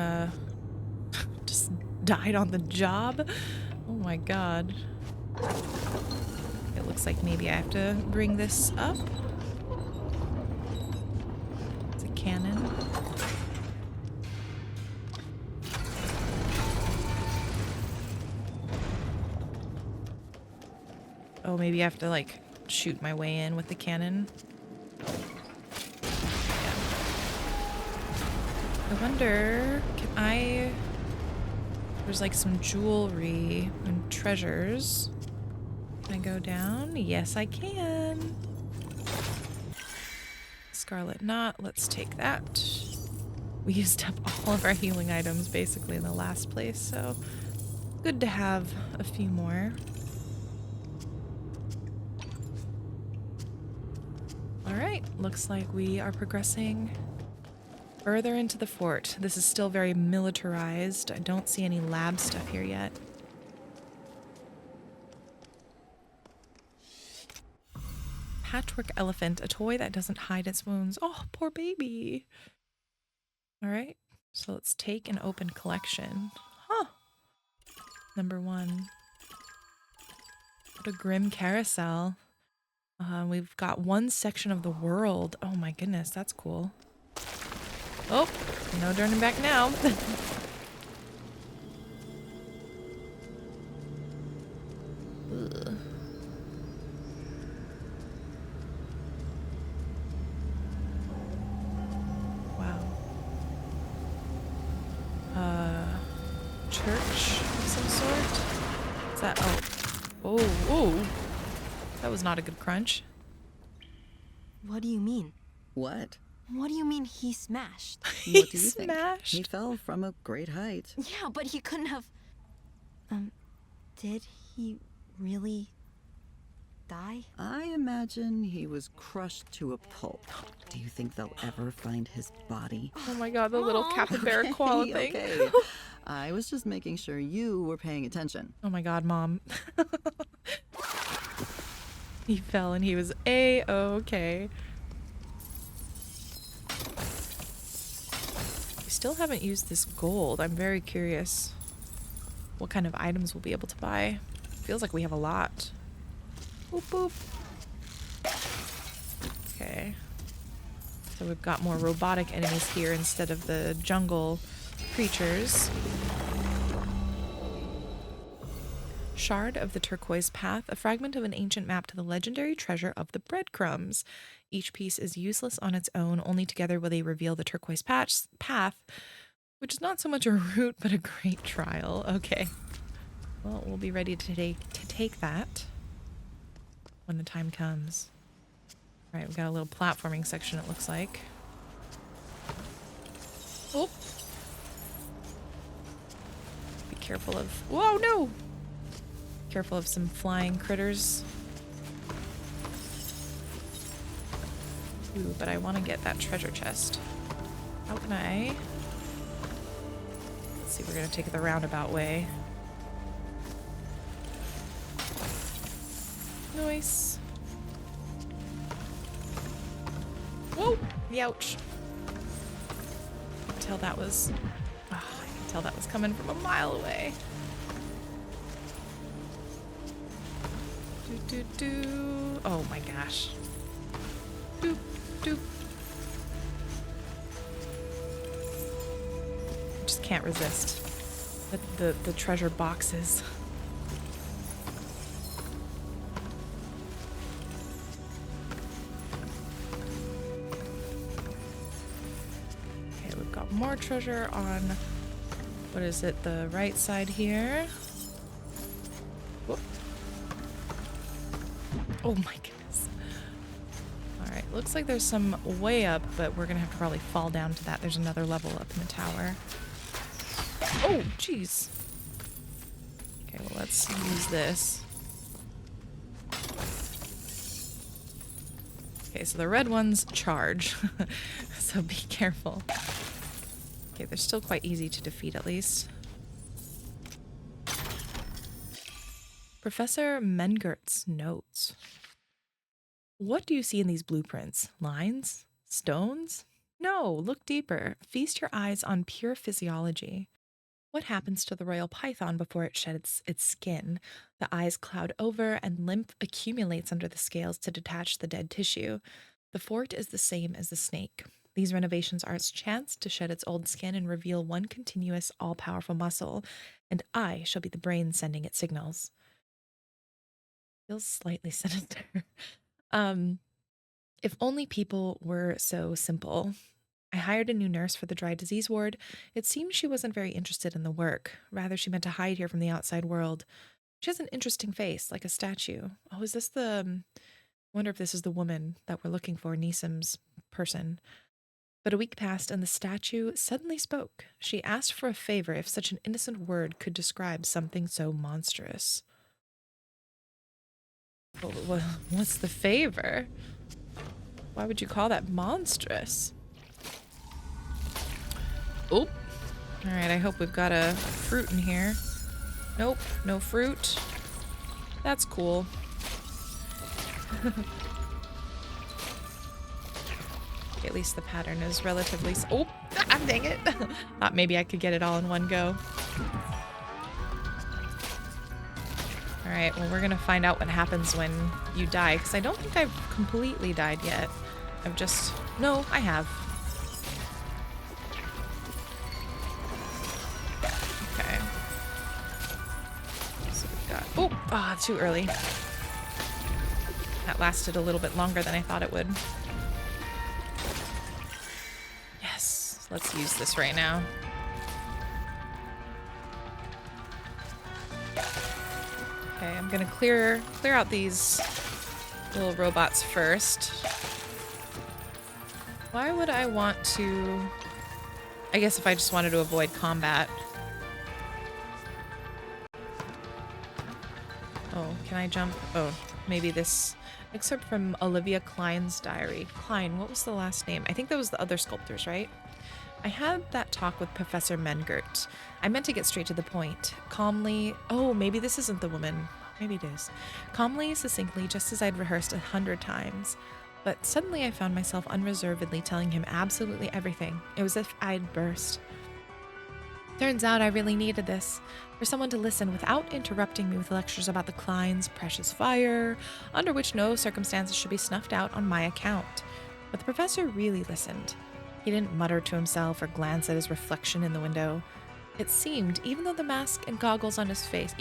just died on the job? Oh my god. It looks like maybe I have to bring this up. It's a cannon. Oh, maybe I have to, like, shoot my way in with the cannon. Yeah. I wonder, can I... There's, like, some jewelry and treasures. Can I go down? Yes, I can. Scarlet knot. Let's take that. We used up all of our healing items, basically, in the last place, so... Good to have a few more. Alright, looks like we are progressing further into the fort. This is still very militarized. I don't see any lab stuff here yet. Patchwork elephant, a toy that doesn't hide its wounds. Oh, poor baby. Alright, so let's take an open collection. Huh. Number 1. What a grim carousel. We've got one section of the world. Oh my goodness, that's cool. Oh, no turning back now. Ugh. Wow. Church of some sort? Is that, oh. That was not a good crunch. What do you mean? What? What do you mean he smashed? What do you think? Smashed. He fell from a great height. Yeah, but he couldn't have... did he really die? I imagine he was crushed to a pulp. Do you think they'll ever find his body? Oh my god, the little capybara koala thing. Okay. I was just making sure you were paying attention. Oh my god, Mom. He fell and he was A-okay. We still haven't used this gold. I'm very curious what kind of items we'll be able to buy. Feels like we have a lot. Boop, boop. Okay. So we've got more robotic enemies here instead of the jungle creatures. Shard of the Turquoise Path, a fragment of an ancient map to the legendary treasure of the breadcrumbs. Each piece is useless on its own, only together will they reveal the turquoise path, which is not so much a route, but a great trial. Okay. Well, we'll be ready to take that when the time comes. All right, we've got a little platforming section, it looks like. Oh. Be careful of... Whoa, no! Careful of some flying critters. Ooh, but I want to get that treasure chest. How can I... Let's see, we're going to take it the roundabout way. Nice. Whoa! Youch. I can tell that was... Oh, I can tell that was coming from a mile away. Oh my gosh. Doop, doop. Just can't resist the treasure boxes. Okay, we've got more treasure on, what is it, the right side here. Whoop. Oh my goodness. Alright, looks like there's some way up, but we're gonna have to probably fall down to that. There's another level up in the tower. Oh, jeez. Okay, well, let's use this. Okay, so the red ones charge, so be careful. Okay, they're still quite easy to defeat, at least. Professor Mengert's notes. What do you see in these blueprints? Lines? Stones? No, look deeper. Feast your eyes on pure physiology. What happens to the royal python before it sheds its skin? The eyes cloud over and lymph accumulates under the scales to detach the dead tissue. The fort is the same as the snake. These renovations are its chance to shed its old skin and reveal one continuous, all-powerful muscle, and I shall be the brain sending it signals. Feels slightly sinister. If only people were so simple. I hired a new nurse for the dry disease ward. It seems she wasn't very interested in the work. Rather, she meant to hide here from the outside world. She has an interesting face, like a statue. Oh, is this the... I wonder if this is the woman that we're looking for, Neesum's person. But a week passed and the statue suddenly spoke. She asked for a favor if such an innocent word could describe something so monstrous. Well, what's the favor? Why would you call that monstrous? Oh. Alright, I hope we've got a fruit in here. Nope, no fruit. That's cool. Okay, at least the pattern is relatively... Oh! Ah, dang it! Thought maybe I could get it all in one go. Alright, well, we're gonna find out what happens when you die, because I don't think I've completely died yet. I've just... No, I have. Okay. So we've got... Oh! Ah, too early. That lasted a little bit longer than I thought it would. Yes! Let's use this right now. Okay, I'm gonna clear out these little robots first. Why would I want to... I guess if I just wanted to avoid combat. Oh, can I jump? Oh, maybe this... Excerpt from Olivia Klein's diary. Klein, what was the last name? I think that was the other sculptors, right? I had that talk with Professor Mengert. I meant to get straight to the point. Calmly... Oh, maybe this isn't the woman. Maybe it is. Calmly, succinctly, just as I'd rehearsed 100 times. But suddenly I found myself unreservedly telling him absolutely everything. It was as if I'd burst. Turns out I really needed this. For someone to listen without interrupting me with lectures about the Klein's precious fire, under which no circumstances should be snuffed out on my account. But the professor really listened. He didn't mutter to himself or glance at his reflection in the window. It seemed, even through the mask and goggles on his face,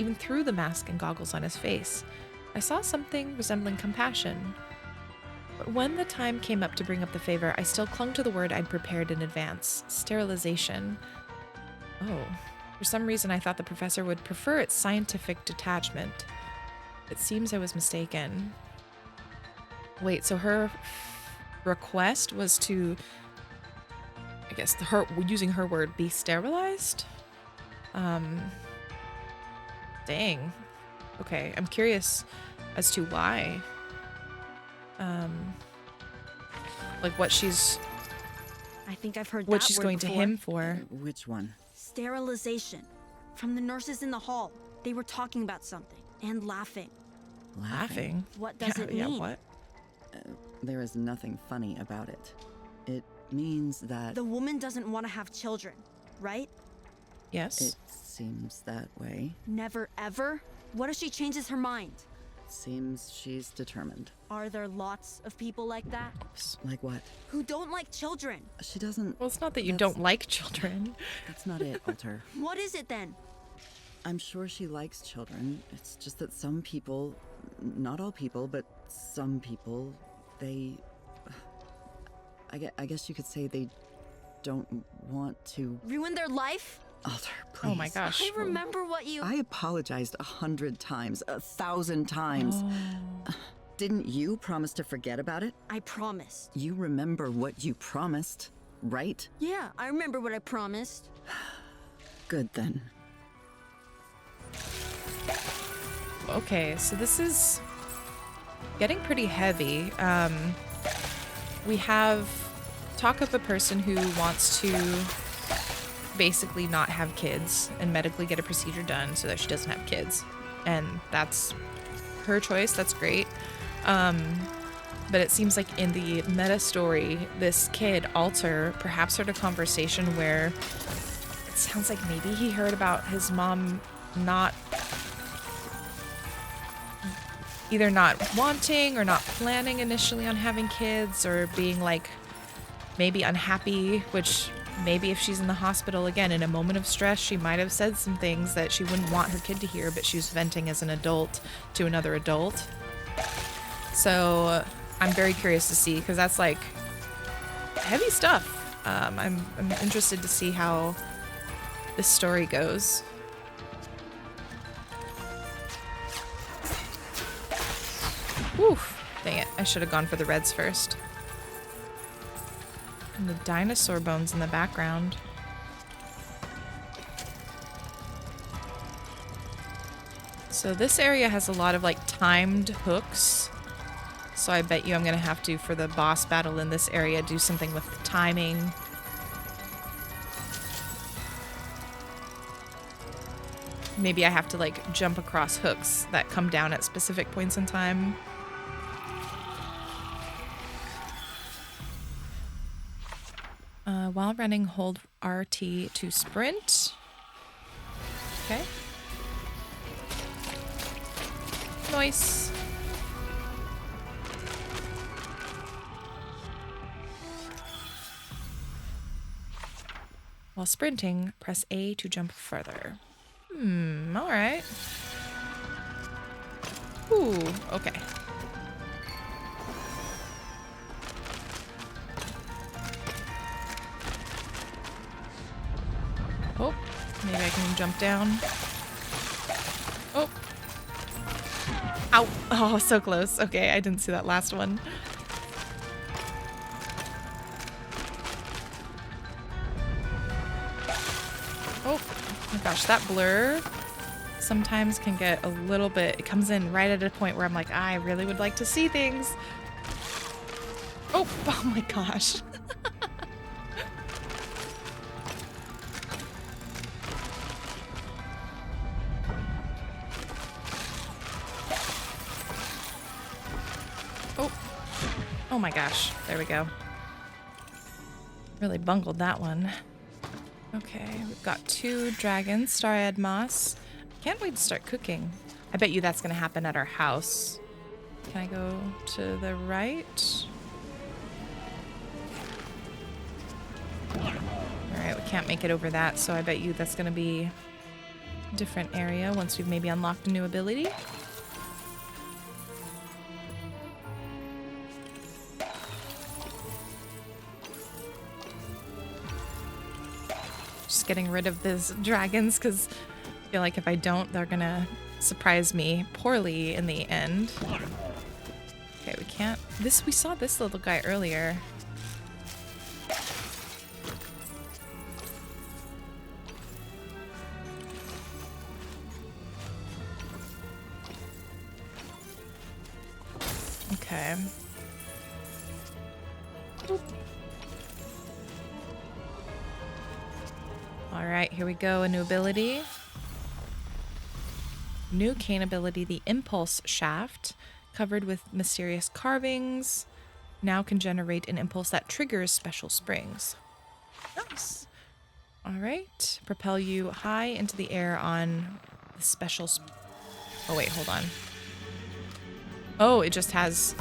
I saw something resembling compassion. But when the time came up to bring up the favor, I still clung to the word I'd prepared in advance: sterilization. Oh, for some reason I thought the professor would prefer its scientific detachment. It seems I was mistaken. Wait, so her request was to guess using her word, be sterilized. Dang. Okay, I'm curious as to why. Like what she's I think I've heard what that she's word going before. to him for. Which one? Sterilization. From the nurses in the hall. They were talking about something and laughing. Laughing. What does it mean? Yeah, what? There is nothing funny about it. It means that The woman doesn't want to have children, right? Yes. it seems that way. Never ever? What if she changes her mind? Seems she's determined. Are there lots of people like that? Like what? Who don't like children? She doesn't. Well, it's not that you That's- don't like children. That's not it, Alter. What is it then? I'm sure she likes children. It's just that some people, not all people, but some people, they. I guess you could say they don't want to. Ruin their life? Alter, please. Oh my gosh. I remember what you... I apologized 100 times, 1,000 times. Oh. Didn't you promise to forget about it? I promised. You remember what you promised, right? Yeah, I remember what I promised. Good then. Okay, so this is getting pretty heavy. We have talk of a person who wants to basically not have kids and medically get a procedure done so that she doesn't have kids. And that's her choice. That's great. But it seems like in the meta story, this kid, Alter, perhaps heard a conversation where it sounds like maybe he heard about his mom either not wanting or not planning initially on having kids, or being like maybe unhappy, which maybe if she's in the hospital again in a moment of stress, she might have said some things that she wouldn't want her kid to hear, but she was venting as an adult to another adult. So I'm very curious to see, because that's like heavy stuff. I'm interested to see how this story goes. Oof, dang it. I should have gone for the reds first. And the dinosaur bones in the background. So this area has a lot of like timed hooks. So I bet you I'm gonna have to, for the boss battle in this area, do something with the timing. Maybe I have to like jump across hooks that come down at specific points in time. While running, hold RT to sprint. Okay. Nice. While sprinting, press A to jump further. Alright. Ooh, okay. Oh, maybe I can jump down. Oh. Ow. Oh, so close. Okay, I didn't see that last one. Oh my gosh, that blur sometimes can get a little bit, it comes in right at a point where I'm like, I really would like to see things. Oh, oh my gosh. Oh my gosh, there we go. Really bungled that one. Okay, we've got 2 dragons, star-eyed moss. Can't wait to start cooking. I bet you that's gonna happen at our house. Can I go to the right? Alright, we can't make it over that, so I bet you that's gonna be a different area once we've maybe unlocked a new ability. Just getting rid of these dragons because I feel like if I don't, they're gonna surprise me poorly in the end. Okay, we can't. We saw this little guy earlier. Okay. Alright, here we go. A new ability. New cane ability, the Impulse Shaft, covered with mysterious carvings, now can generate an impulse that triggers special springs. Nice. Alright, propel you high into the air on the special... oh wait, hold on. Oh, it just has...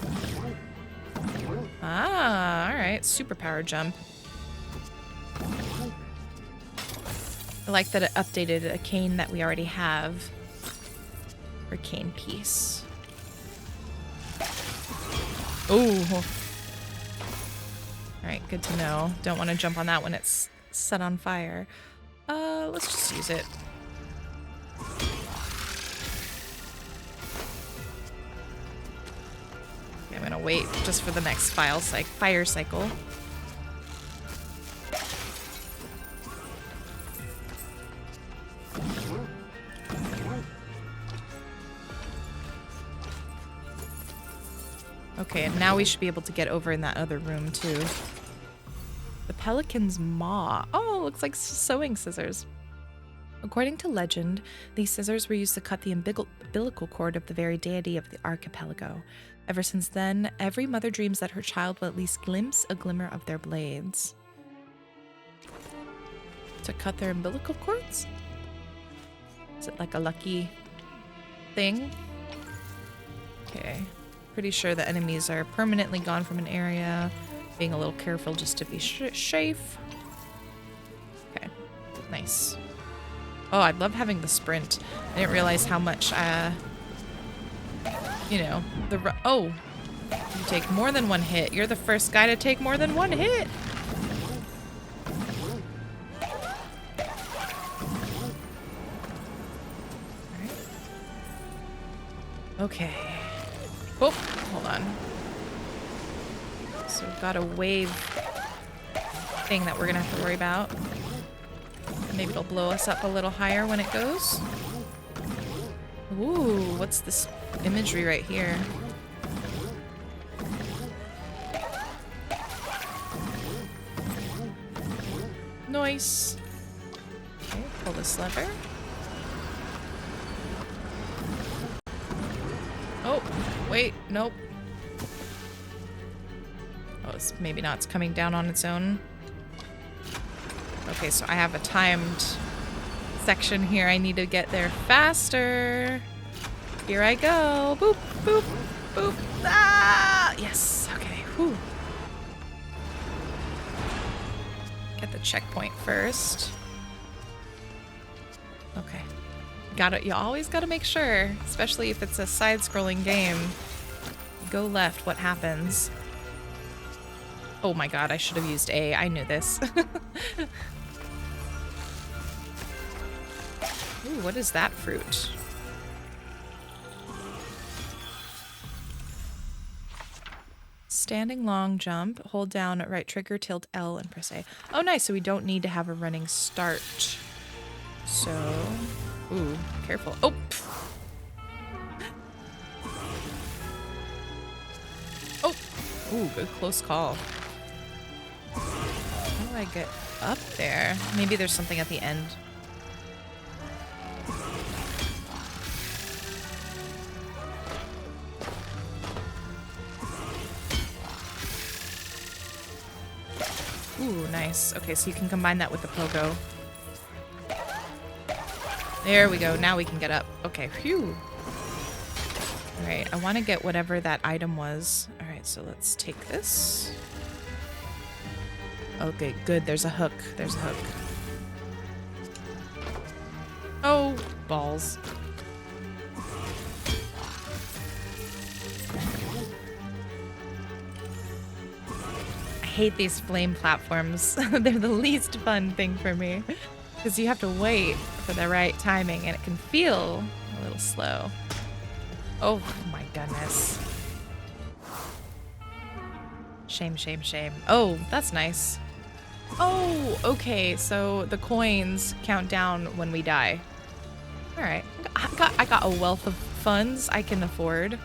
ah, alright, superpower jump. I like that it updated a cane that we already have. Or cane piece. Oh. Alright, good to know. Don't want to jump on that when it's set on fire. Let's just use it. Okay, I'm gonna wait just for the next fire cycle. Okay, and now we should be able to get over in that other room, too. The pelican's maw. Oh, looks like sewing scissors. According to legend, these scissors were used to cut the umbilical cord of the very deity of the Archipelago. Ever since then, every mother dreams that her child will at least glimpse a glimmer of their blades. To cut their umbilical cords? Is it like a lucky thing? Okay. Pretty sure the enemies are permanently gone from an area. Being a little careful just to be safe. Okay, nice. Oh, I love having the sprint. I didn't realize how much, you know, oh, you take more than one hit. You're the first guy to take more than one hit. All right. Okay. Oh, hold on. So we've got a wave thing that we're gonna have to worry about. Maybe it'll blow us up a little higher when it goes. Ooh, what's this imagery right here? Nice. Okay, pull this lever. Oh, wait, nope. Oh, it's maybe not. It's coming down on its own. Okay, so I have a timed section here. I need to get there faster. Here I go. Boop, boop, boop. Ah! Yes. Okay. Whew. Get the checkpoint first. Okay. You always gotta make sure, especially if it's a side-scrolling game. Go left, what happens? Oh my god, I should have used A. I knew this. Ooh, what is that fruit? Standing long jump, hold down right trigger, tilt L, and press A. Oh, nice, so we don't need to have a running start. So, ooh, careful. Oh! Oh! Ooh, good close call. How do I get up there? Maybe there's something at the end. Ooh, nice. Okay, so you can combine that with the pogo. There we go. Now we can get up. Okay, phew. Alright, I want to get whatever that item was. Alright, so let's take this. Okay, good. There's a hook. There's a hook. Oh, balls. I hate these flame platforms. They're the least fun thing for me. Because you have to wait for the right timing and it can feel a little slow. Oh my goodness. Shame, shame, shame. Oh, that's nice. Oh, okay. So the coins count down when we die. All right. I got a wealth of funds I can afford.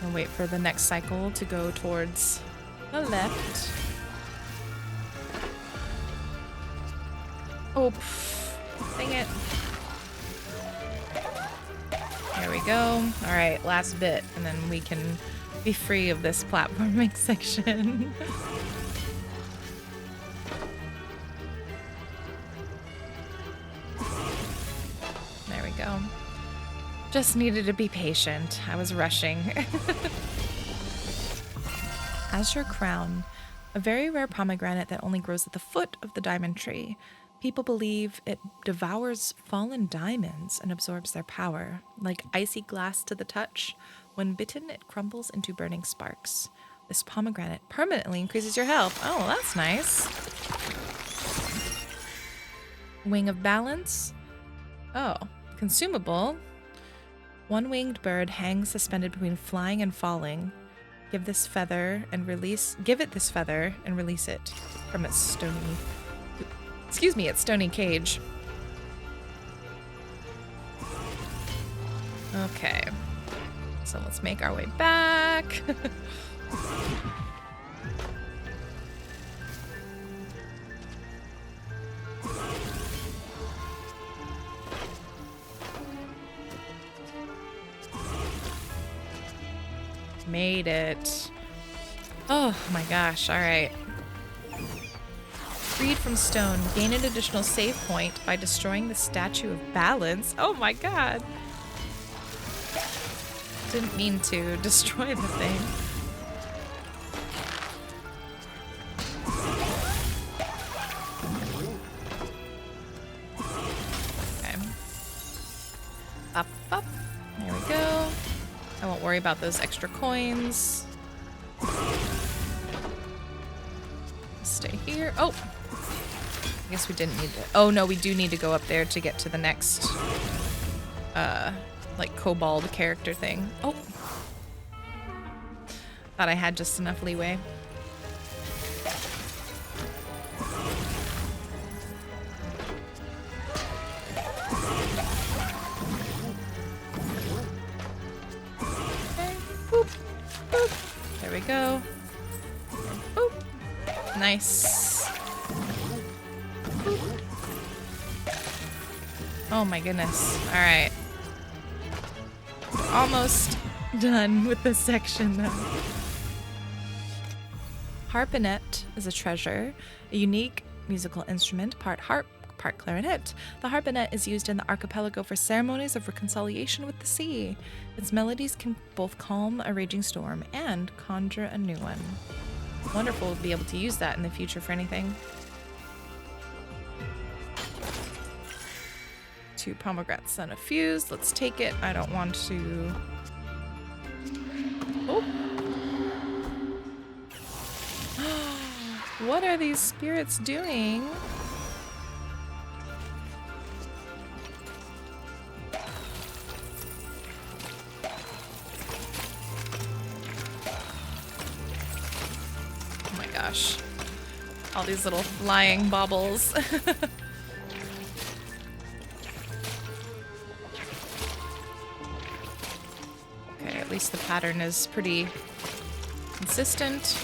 And wait for the next cycle to go towards the left. Oh, dang it. There we go. All right, last bit, and then we can be free of this platforming section. There we go. Just needed to be patient. I was rushing. Azure Crown, a very rare pomegranate that only grows at the foot of the diamond tree. People believe it devours fallen diamonds and absorbs their power. Like icy glass to the touch, when bitten, it crumbles into burning sparks. This pomegranate permanently increases your health. Oh, that's nice. Wing of Balance. Oh, consumable. One winged bird hangs suspended between flying and falling. Give it this feather and release it from its stony cage. Okay. So let's make our way back. Made it. Oh my gosh, all right. Freed from stone, gain an additional save point by destroying the Statue of Balance. Oh my god. Didn't mean to destroy the thing. Okay. Up, up. There we go. I won't worry about those extra coins. Stay here. Oh! I guess we didn't need to. Oh no, we do need to go up there to get to the next, like kobold character thing. Oh! Thought I had just enough leeway. Okay. Boop. Boop. There we go. Boop. Nice. Boop. Oh my goodness. All right. Almost done with this section though. Harpinet is a treasure, a unique musical instrument, part harp, part clarinet. The harpinet is used in the archipelago for ceremonies of reconciliation with the sea. Its melodies can both calm a raging storm and conjure a new one. Wonderful to be able to use that in the future for anything. 2 pomegranates and a fuse. Let's take it. I don't want to... Oh! What are these spirits doing? Oh my gosh. All these little flying baubles. Okay, at least the pattern is pretty consistent.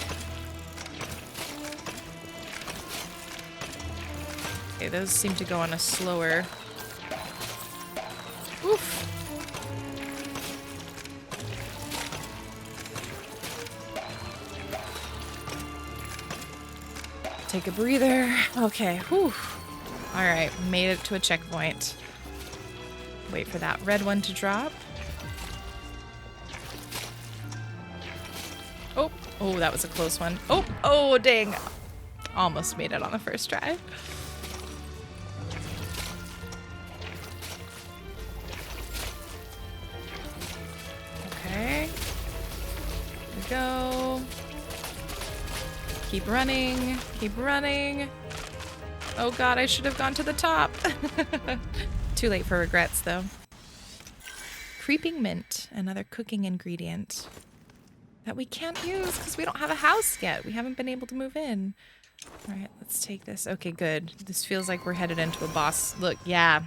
Okay, those seem to go on a slower... Oof. Take a breather. Okay, whew. Alright, made it to a checkpoint. Wait for that red one to drop. Oh, oh, that was a close one. Oh, oh, dang. Almost made it on the first try. Okay. Here we go. Keep running. Keep running. Oh god, I should have gone to the top. Too late for regrets, though. Creeping mint, another cooking ingredient that we can't use because we don't have a house yet. We haven't been able to move in. All right, let's take this. Okay, good. This feels like we're headed into a boss. Look, yeah.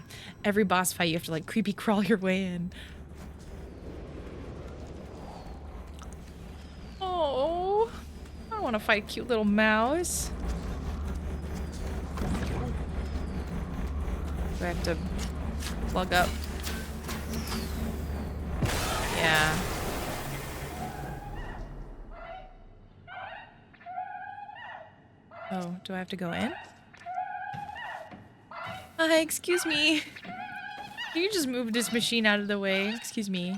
Every boss fight, you have to like creepy crawl your way in. want to fight cute little mouse. Do I have to plug up? Yeah. Oh, do I have to go in? Hi, excuse me. Can you just move this machine out of the way? Excuse me.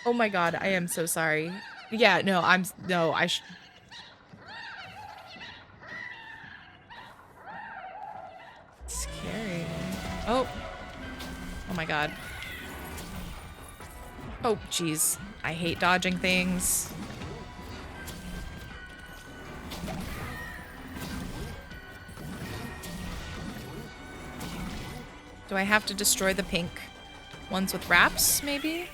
Oh my god, I am so sorry. Yeah, no, I should. Scary. Oh. Oh my god. Oh, jeez. I hate dodging things. Do I have to destroy the pink ones with wraps, maybe?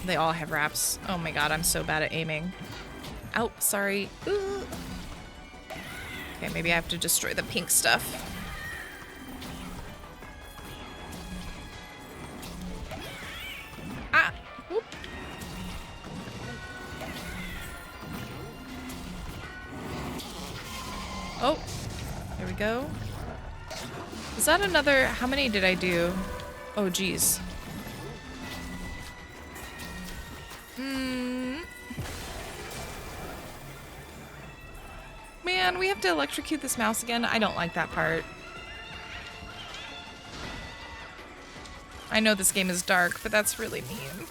They all have wraps. Oh my god, I'm so bad at aiming. Oh, sorry. Ooh. Okay, maybe I have to destroy the pink stuff. Ah! Whoop. Oh, here we go. Is that another? How many did I do? Oh, geez. Man, we have to electrocute this mouse again. I don't like that part. I know this game is dark, but that's really mean.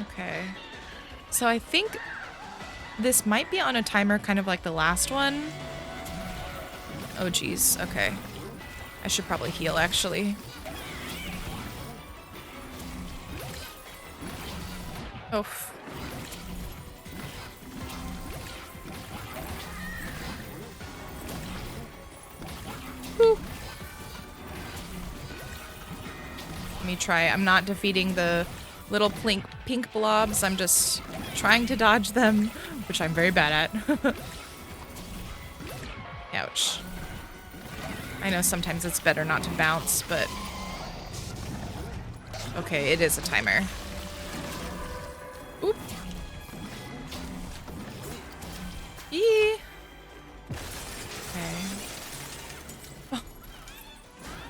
Okay. So I think this might be on a timer, kind of like the last one. Oh, geez. Okay. I should probably heal, actually. Oh. Whew. Let me try. I'm not defeating the little pink blobs. I'm just trying to dodge them, which I'm very bad at. Ouch. I know sometimes it's better not to bounce, but... Okay, it is a timer. Oop. Yee. Okay. Oh.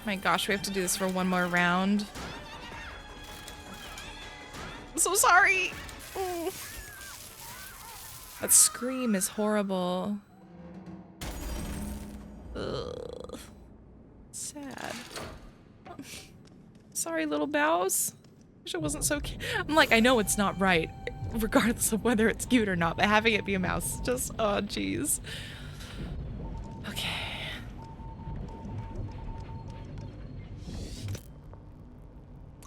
My gosh, we have to do this for one more round. I'm so sorry. Ooh. That scream is horrible. Ugh. Sad. Sorry, little mouse. Wish it wasn't so cute. I'm like, I know it's not right, regardless of whether it's cute or not, but having it be a mouse, just, oh, jeez. Okay.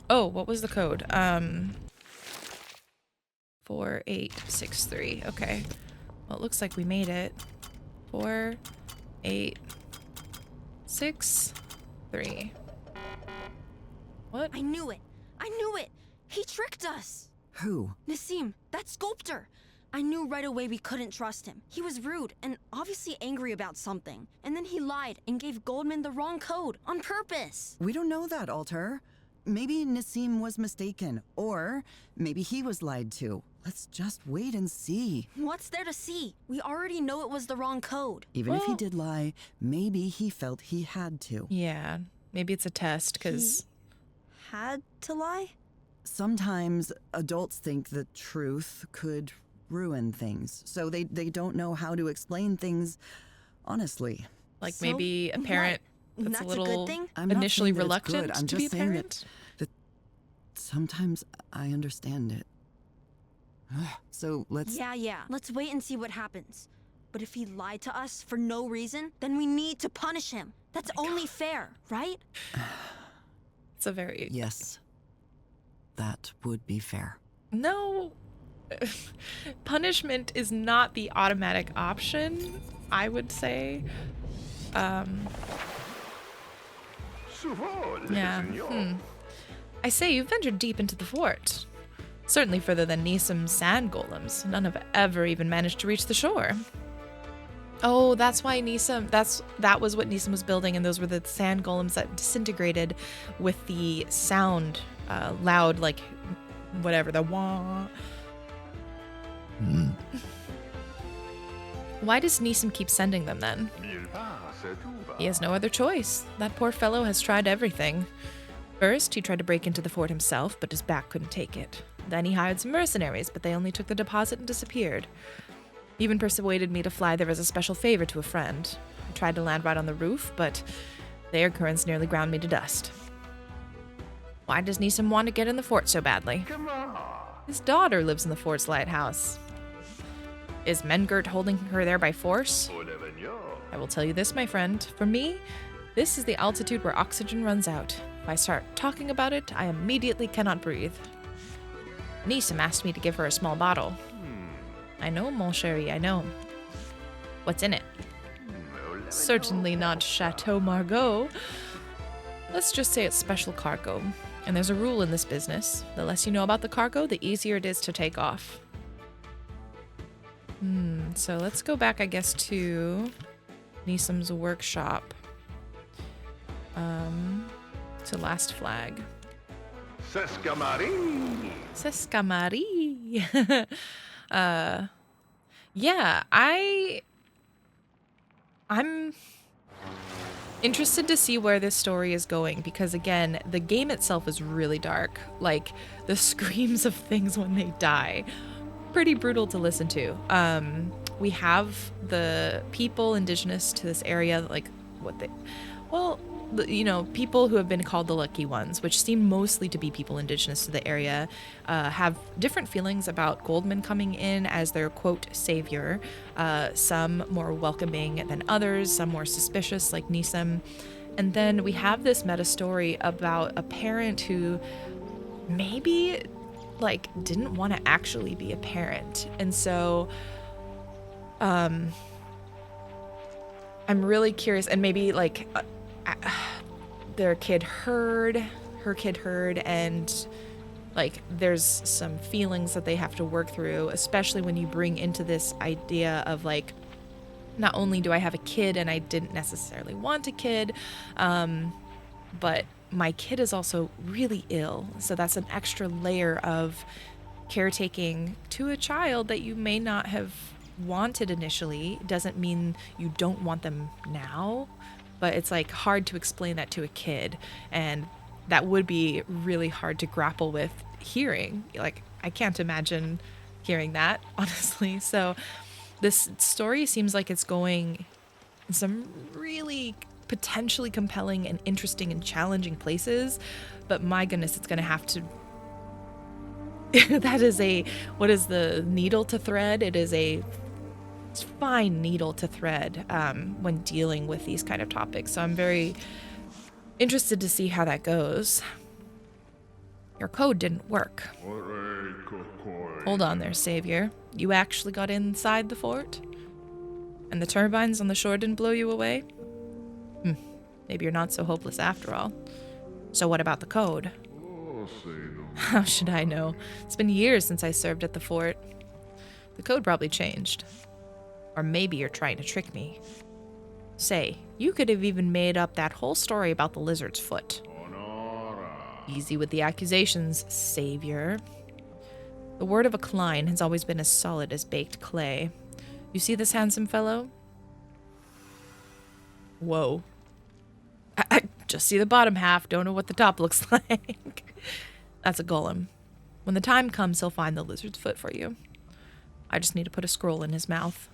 Oh, what was the code? 4863. Okay. Well, it looks like we made it. 4863. What? I knew it! I knew it! He tricked us! Who? Nassim, that sculptor! I knew right away we couldn't trust him. He was rude and obviously angry about something. And then he lied and gave Goldman the wrong code on purpose. We don't know that, Alter. Maybe Nassim was mistaken, or maybe he was lied to. Let's just wait and see. What's there to see? We already know it was the wrong code. Even if he did lie, maybe he felt he had to. Yeah, maybe it's a test, because... Had to lie? Sometimes adults think the truth could ruin things, so they don't know how to explain things honestly. Like maybe a parent that's a little a good thing? I'm not initially saying that it's reluctant good. I'm to just be a saying parent. that sometimes I understand it. So let's... Yeah. Let's wait and see what happens. But if he lied to us for no reason, then we need to punish him. That's only fair, right? It's a very... Yes. That would be fair. No. Punishment is not the automatic option, I would say. Yeah. I say, you've ventured deep into the fort. Certainly further than Nissam's sand golems. None have ever even managed to reach the shore. Oh, that's why Nisam, that was what Nisam was building, and those were the sand golems that disintegrated with the sound, loud, like, whatever, the wah. Why does Nisam keep sending them then? He has no other choice. That poor fellow has tried everything. First, he tried to break into the fort himself, but his back couldn't take it. Then he hired some mercenaries, but they only took the deposit and disappeared. He even persuaded me to fly there as a special favor to a friend. I tried to land right on the roof, but the air currents nearly ground me to dust. Why does Nisam want to get in the fort so badly? His daughter lives in the fort's lighthouse. Is Mengert holding her there by force? I will tell you this, my friend. For me, this is the altitude where oxygen runs out. If I start talking about it, I immediately cannot breathe. Nisam asked me to give her a small bottle. I know, mon chéri, I know. What's in it? Certainly not Chateau Margaux. Let's just say it's special cargo. And there's a rule in this business. The less you know about the cargo, the easier it is to take off. So let's go back, I guess, to Nisam's workshop. To Last Flag. Sescamari. Yeah, I'm interested to see where this story is going, because again, the game itself is really dark. Like, the screams of things when they die, pretty brutal to listen to. We have the people indigenous to this area, like people who have been called the lucky ones, which seem mostly to be people indigenous to the area, have different feelings about Goldman coming in as their, quote, savior. Some more welcoming than others, some more suspicious, like Nisam. And then we have this meta story about a parent who maybe, like, didn't want to actually be a parent. And so, I'm really curious, and maybe, like, her kid heard, and like there's some feelings that they have to work through, especially when you bring into this idea of like, not only do I have a kid and I didn't necessarily want a kid, but my kid is also really ill, so that's an extra layer of caretaking to a child that you may not have wanted initially. Doesn't mean you don't want them now, but it's like hard to explain that to a kid, and that would be really hard to grapple with hearing. Like, I can't imagine hearing that, honestly. So this story seems like it's going in some really potentially compelling and interesting and challenging places, but my goodness, it's going to have to what is the needle to thread? It is a fine needle to thread when dealing with these kind of topics. So I'm very interested to see how that goes. Your code didn't work. Hold on there, Savior. You actually got inside the fort? And the turbines on the shore didn't blow you away? Maybe you're not so hopeless after all. So what about the code? How should I know? It's been years since I served at the fort. The code probably changed. Or maybe you're trying to trick me. Say, you could have even made up that whole story about the lizard's foot. Easy with the accusations, Savior. The word of a Klein has always been as solid as baked clay. You see this handsome fellow? Whoa. I just see the bottom half, don't know what the top looks like. That's a golem. When the time comes, he'll find the lizard's foot for you. I just need to put a scroll in his mouth.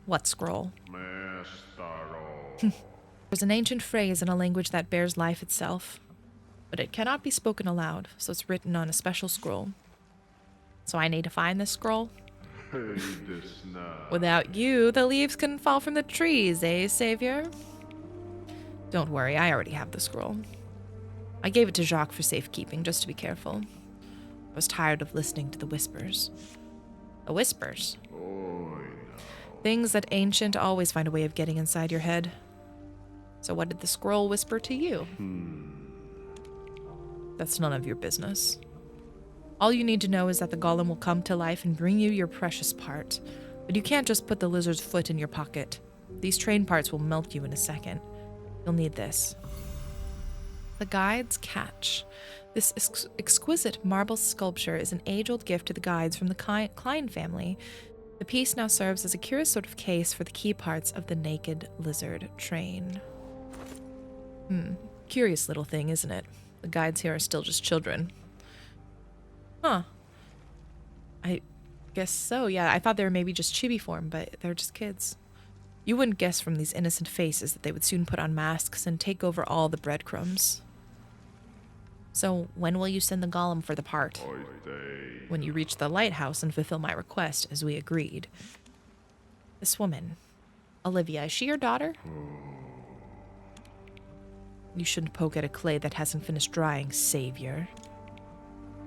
What scroll? There's an ancient phrase in a language that bears life itself, but it cannot be spoken aloud, so it's written on a special scroll. So I need to find this scroll? Without you, the leaves couldn't fall from the trees, eh, Savior? Don't worry, I already have the scroll. I gave it to Jacques for safekeeping, just to be careful. I was tired of listening to the whispers. The whispers? Things that ancient always find a way of getting inside your head. So what did the scroll whisper to you? That's none of your business. All you need to know is that the golem will come to life and bring you your precious part. But you can't just put the lizard's foot in your pocket. These train parts will melt you in a second. You'll need this. The guide's catch. This exquisite marble sculpture is an age-old gift to the guides from the Klein family. The piece now serves as a curious sort of case for the key parts of the naked lizard train. Curious little thing, isn't it? The guides here are still just children. Huh. I guess so, yeah. I thought they were maybe just chibi form, but they're just kids. You wouldn't guess from these innocent faces that they would soon put on masks and take over all the breadcrumbs. So, when will you send the golem for the part? When you reach the lighthouse and fulfill my request, as we agreed. This woman, Olivia, is she your daughter? You shouldn't poke at a clay that hasn't finished drying, savior.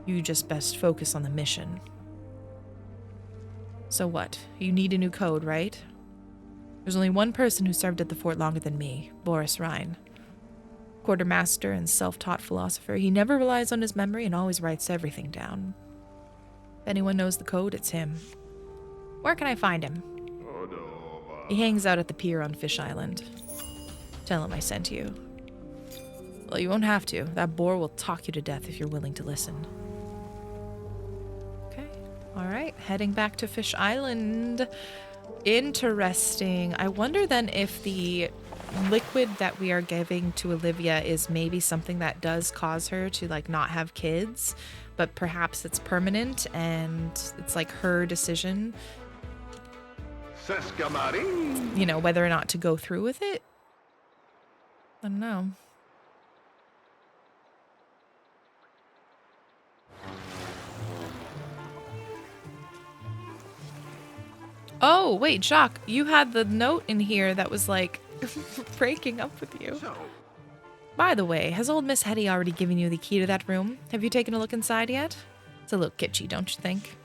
You just best focus on the mission. So what? You need a new code, right? There's only one person who served at the fort longer than me, Boris Rhine. Quartermaster and self-taught philosopher, he never relies on his memory and always writes everything down. If anyone knows the code, it's him. Where can I find him? He hangs out at the pier on Fish Island. Tell him I sent you. Well, you won't have to. That boar will talk you to death if you're willing to listen. Okay. Alright, heading back to Fish Island. Interesting. I wonder then if the liquid that we are giving to Olivia is maybe something that does cause her to like not have kids, but perhaps it's permanent and it's like her decision, you know, whether or not to go through with it. I don't know. Oh, wait, Jacques, you had the note in here that was like breaking up with you. By the way, has old Miss Hetty already given you the key to that room? Have you taken a look inside yet? It's a little kitschy, don't you think?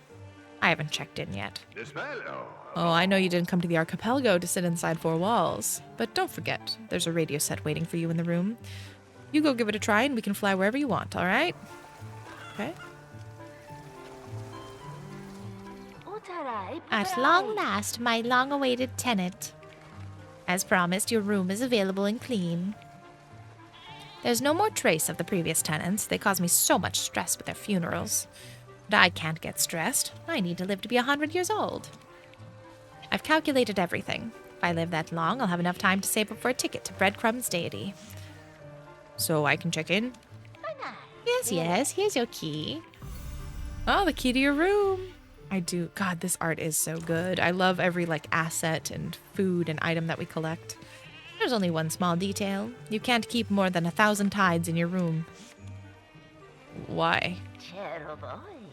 I haven't checked in yet. Oh, I know you didn't come to the Archipelago to sit inside four walls. But don't forget, there's a radio set waiting for you in the room. You go give it a try and we can fly wherever you want, alright? Okay. At long last, my long-awaited tenant. As promised, your room is available and clean. There's no more trace of the previous tenants. They cause me so much stress with their funerals. But I can't get stressed. I need to live to be 100 years old. I've calculated everything. If I live that long, I'll have enough time to save up for a ticket to Breadcrumb's Deity. So I can check in? Yes, here's your key. Oh, the key to your room. I do. God, this art is so good. I love every, like, asset and food and item that we collect. There's only one small detail. You can't keep more than 1,000 tides in your room. Why?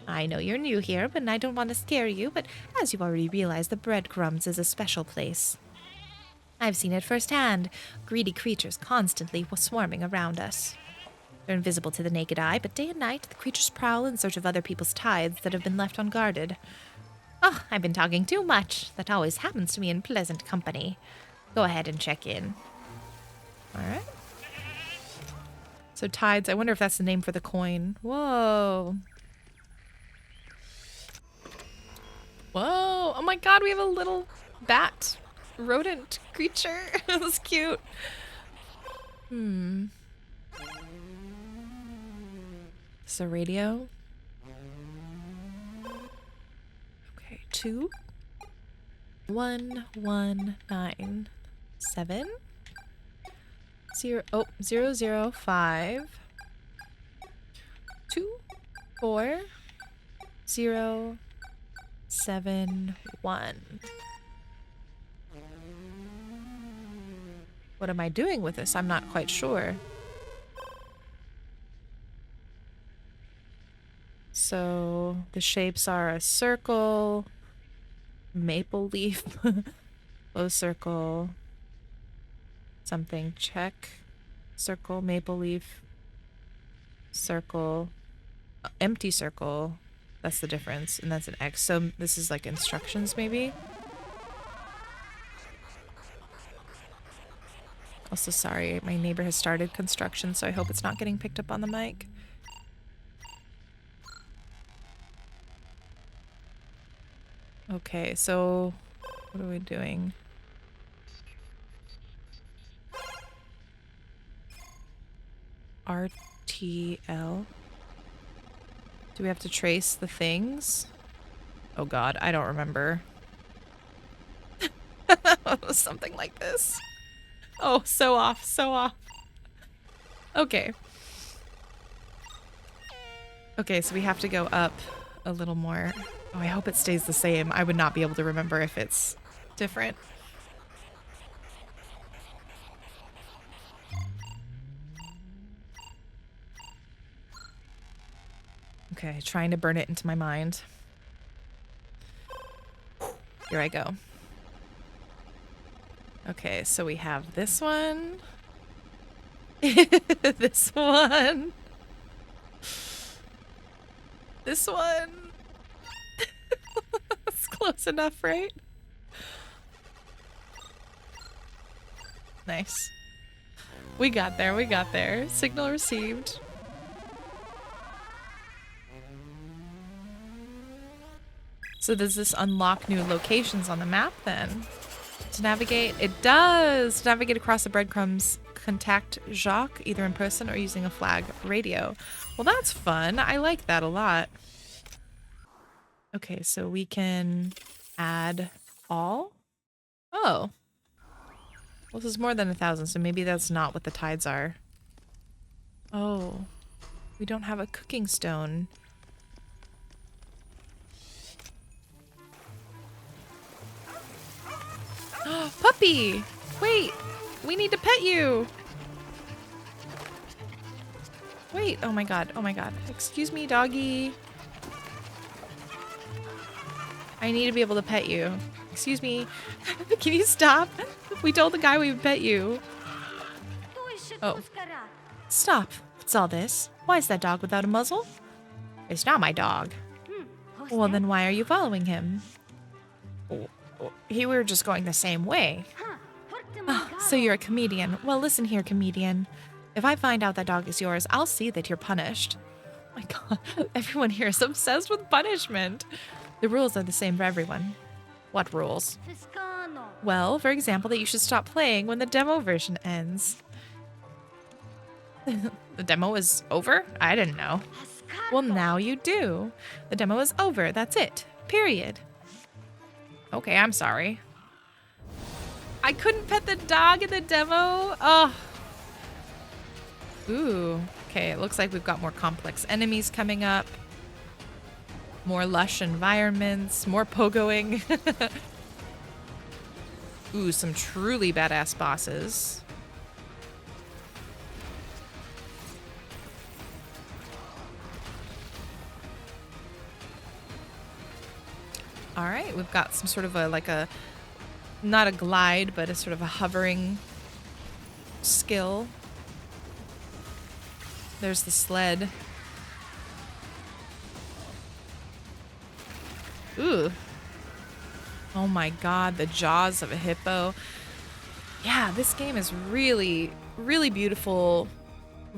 I know you're new here, but I don't want to scare you, but as you've already realized, the Breadcrumbs is a special place. I've seen it firsthand. Greedy creatures constantly swarming around us. They're invisible to the naked eye, but day and night, the creatures prowl in search of other people's tides that have been left unguarded. Oh, I've been talking too much. That always happens to me in pleasant company. Go ahead and check in. Alright. So tides, I wonder if that's the name for the coin. Whoa. Whoa. Oh my god, we have a little bat rodent creature. That's cute. Is a radio? Okay, 2 1 1 9 7 0 0 0 5 2 4 0 7 1. What am I doing with this? I'm not quite sure. So the shapes are a circle, maple leaf, low circle, something, check, circle, maple leaf, circle, empty circle. That's the difference, and that's an X. So this is like instructions, maybe? Also, sorry, my neighbor has started construction, so I hope it's not getting picked up on the mic. Okay, so what are we doing? RTL. Do we have to trace the things? Oh god, I don't remember. Something like this. Oh, so off, so off. Okay. Okay, so we have to go up a little more. Oh, I hope it stays the same. I would not be able to remember if it's different. Okay, trying to burn it into my mind. Here I go. Okay, so we have this one. This one. This one. It's close enough, right? Nice. We got there, we got there. Signal received. So does this unlock new locations on the map then? To navigate? It does! To navigate across the breadcrumbs, contact Jacques either in person or using a flag radio. Well, that's fun. I like that a lot. Okay, so we can add all? Oh. Well, this is more than 1,000, so maybe that's not what the tides are. Oh. We don't have a cooking stone. Puppy! Wait! We need to pet you! Wait, oh my god, oh my god. Excuse me, doggy. I need to be able to pet you. Excuse me. Can you stop? We told the guy we would pet you. Oh. Stop. What's all this? Why is that dog without a muzzle? It's not my dog. Well, then why are you following him? We were just going the same way. Oh, so you're a comedian. Well, listen here, comedian. If I find out that dog is yours, I'll see that you're punished. Oh my god, everyone here is obsessed with punishment. The rules are the same for everyone. What rules? Well, for example, that you should stop playing when the demo version ends. The demo is over? I didn't know. Well, now you do. The demo is over. That's it. Period. Okay, I'm sorry. I couldn't pet the dog in the demo? Oh. Ooh. Okay, it looks like we've got more complex enemies coming up. More lush environments. More pogoing. Ooh, some truly badass bosses. All right, we've got some sort of not a glide, but a sort of a hovering skill. There's the sled. Ooh. Oh my god, the jaws of a hippo. Yeah, this game is really, really beautiful,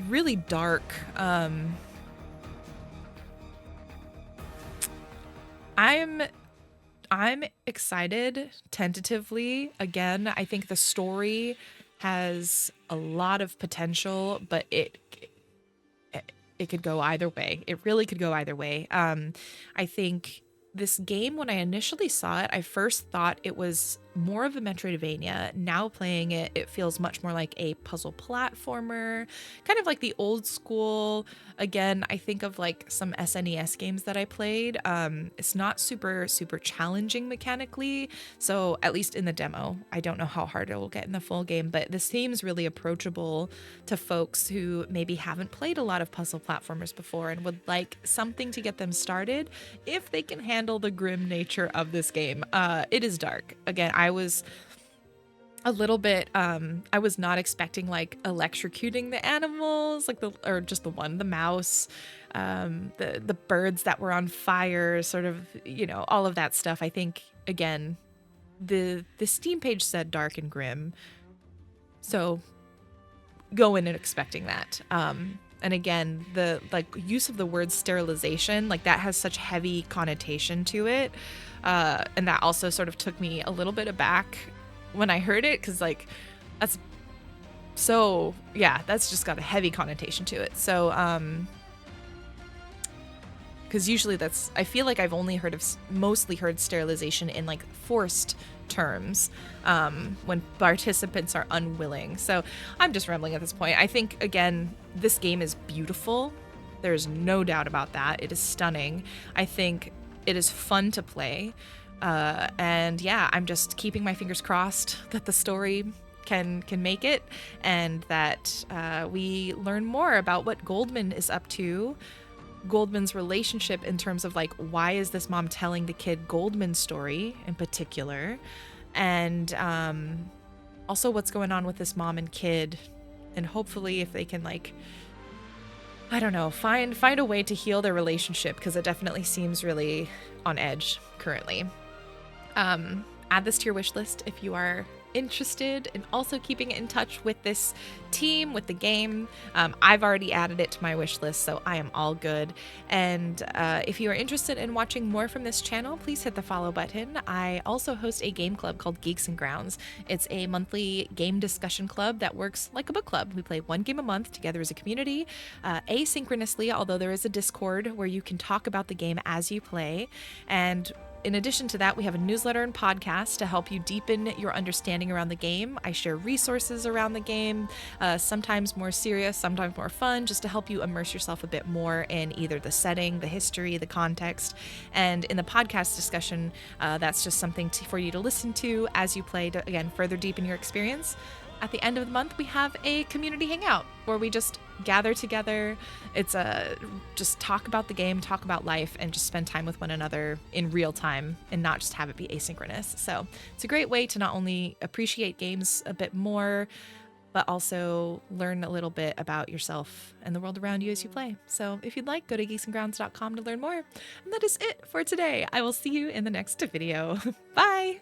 really dark. I'm excited tentatively. Again, I think the story has a lot of potential, but it could go either way. It really could go either way. I think this game, when I initially saw it, I first thought it was more of a Metroidvania. Now playing it, it feels much more like a puzzle platformer, kind of like the old school. Again, I think of like some SNES games that I played. It's not super challenging mechanically, so at least in the demo. I don't know how hard it will get in the full game, but this seems really approachable to folks who maybe haven't played a lot of puzzle platformers before and would like something to get them started if they can handle the grim nature of this game. It is dark. Again, I was a little bit I was not expecting like electrocuting the animals, like just the mouse, the birds that were on fire, sort of, you know, all of that stuff. I think again, the Steam page said dark and grim, so go in and expecting that. And again, the like use of the word sterilization, like that has such heavy connotation to it, and that also sort of took me a little bit aback when I heard it, because like So yeah, that's just got a heavy connotation to it. So because usually I feel like I've only mostly heard sterilization in like forced terms, when participants are unwilling. So I'm just rambling at this point. I think, again, this game is beautiful. There's no doubt about that. It is stunning. I think it is fun to play. And yeah, I'm just keeping my fingers crossed that the story can make it, and that we learn more about what Goldman is up to, Goldman's relationship in terms of like, why is this mom telling the kid Goldman's story in particular, and also what's going on with this mom and kid, and hopefully if they can, like, I don't know, find a way to heal their relationship, because it definitely seems really on edge currently. Add this to your wish list if you are interested in also keeping in touch with this team, with the game. I've already added it to my wish list, so I am all good. And if you are interested in watching more from this channel, please hit the follow button. I also host a game club called Geeks and Grounds. It's a monthly game discussion club that works like a book club. We play one game a month together as a community, asynchronously, although there is a Discord where you can talk about the game as you play. And in addition to that, we have a newsletter and podcast to help you deepen your understanding around the game. I share resources around the game, sometimes more serious, sometimes more fun, just to help you immerse yourself a bit more in either the setting, the history, the context. And in the podcast discussion, that's just something for you to listen to as you play to, again, further deepen your experience. At the end of the month, we have a community hangout where we just gather together. It's just talk about the game, talk about life, and just spend time with one another in real time and not just have it be asynchronous. So it's a great way to not only appreciate games a bit more, but also learn a little bit about yourself and the world around you as you play. So if you'd like, go to geeksandgrounds.com to learn more. And that is it for today. I will see you in the next video. Bye!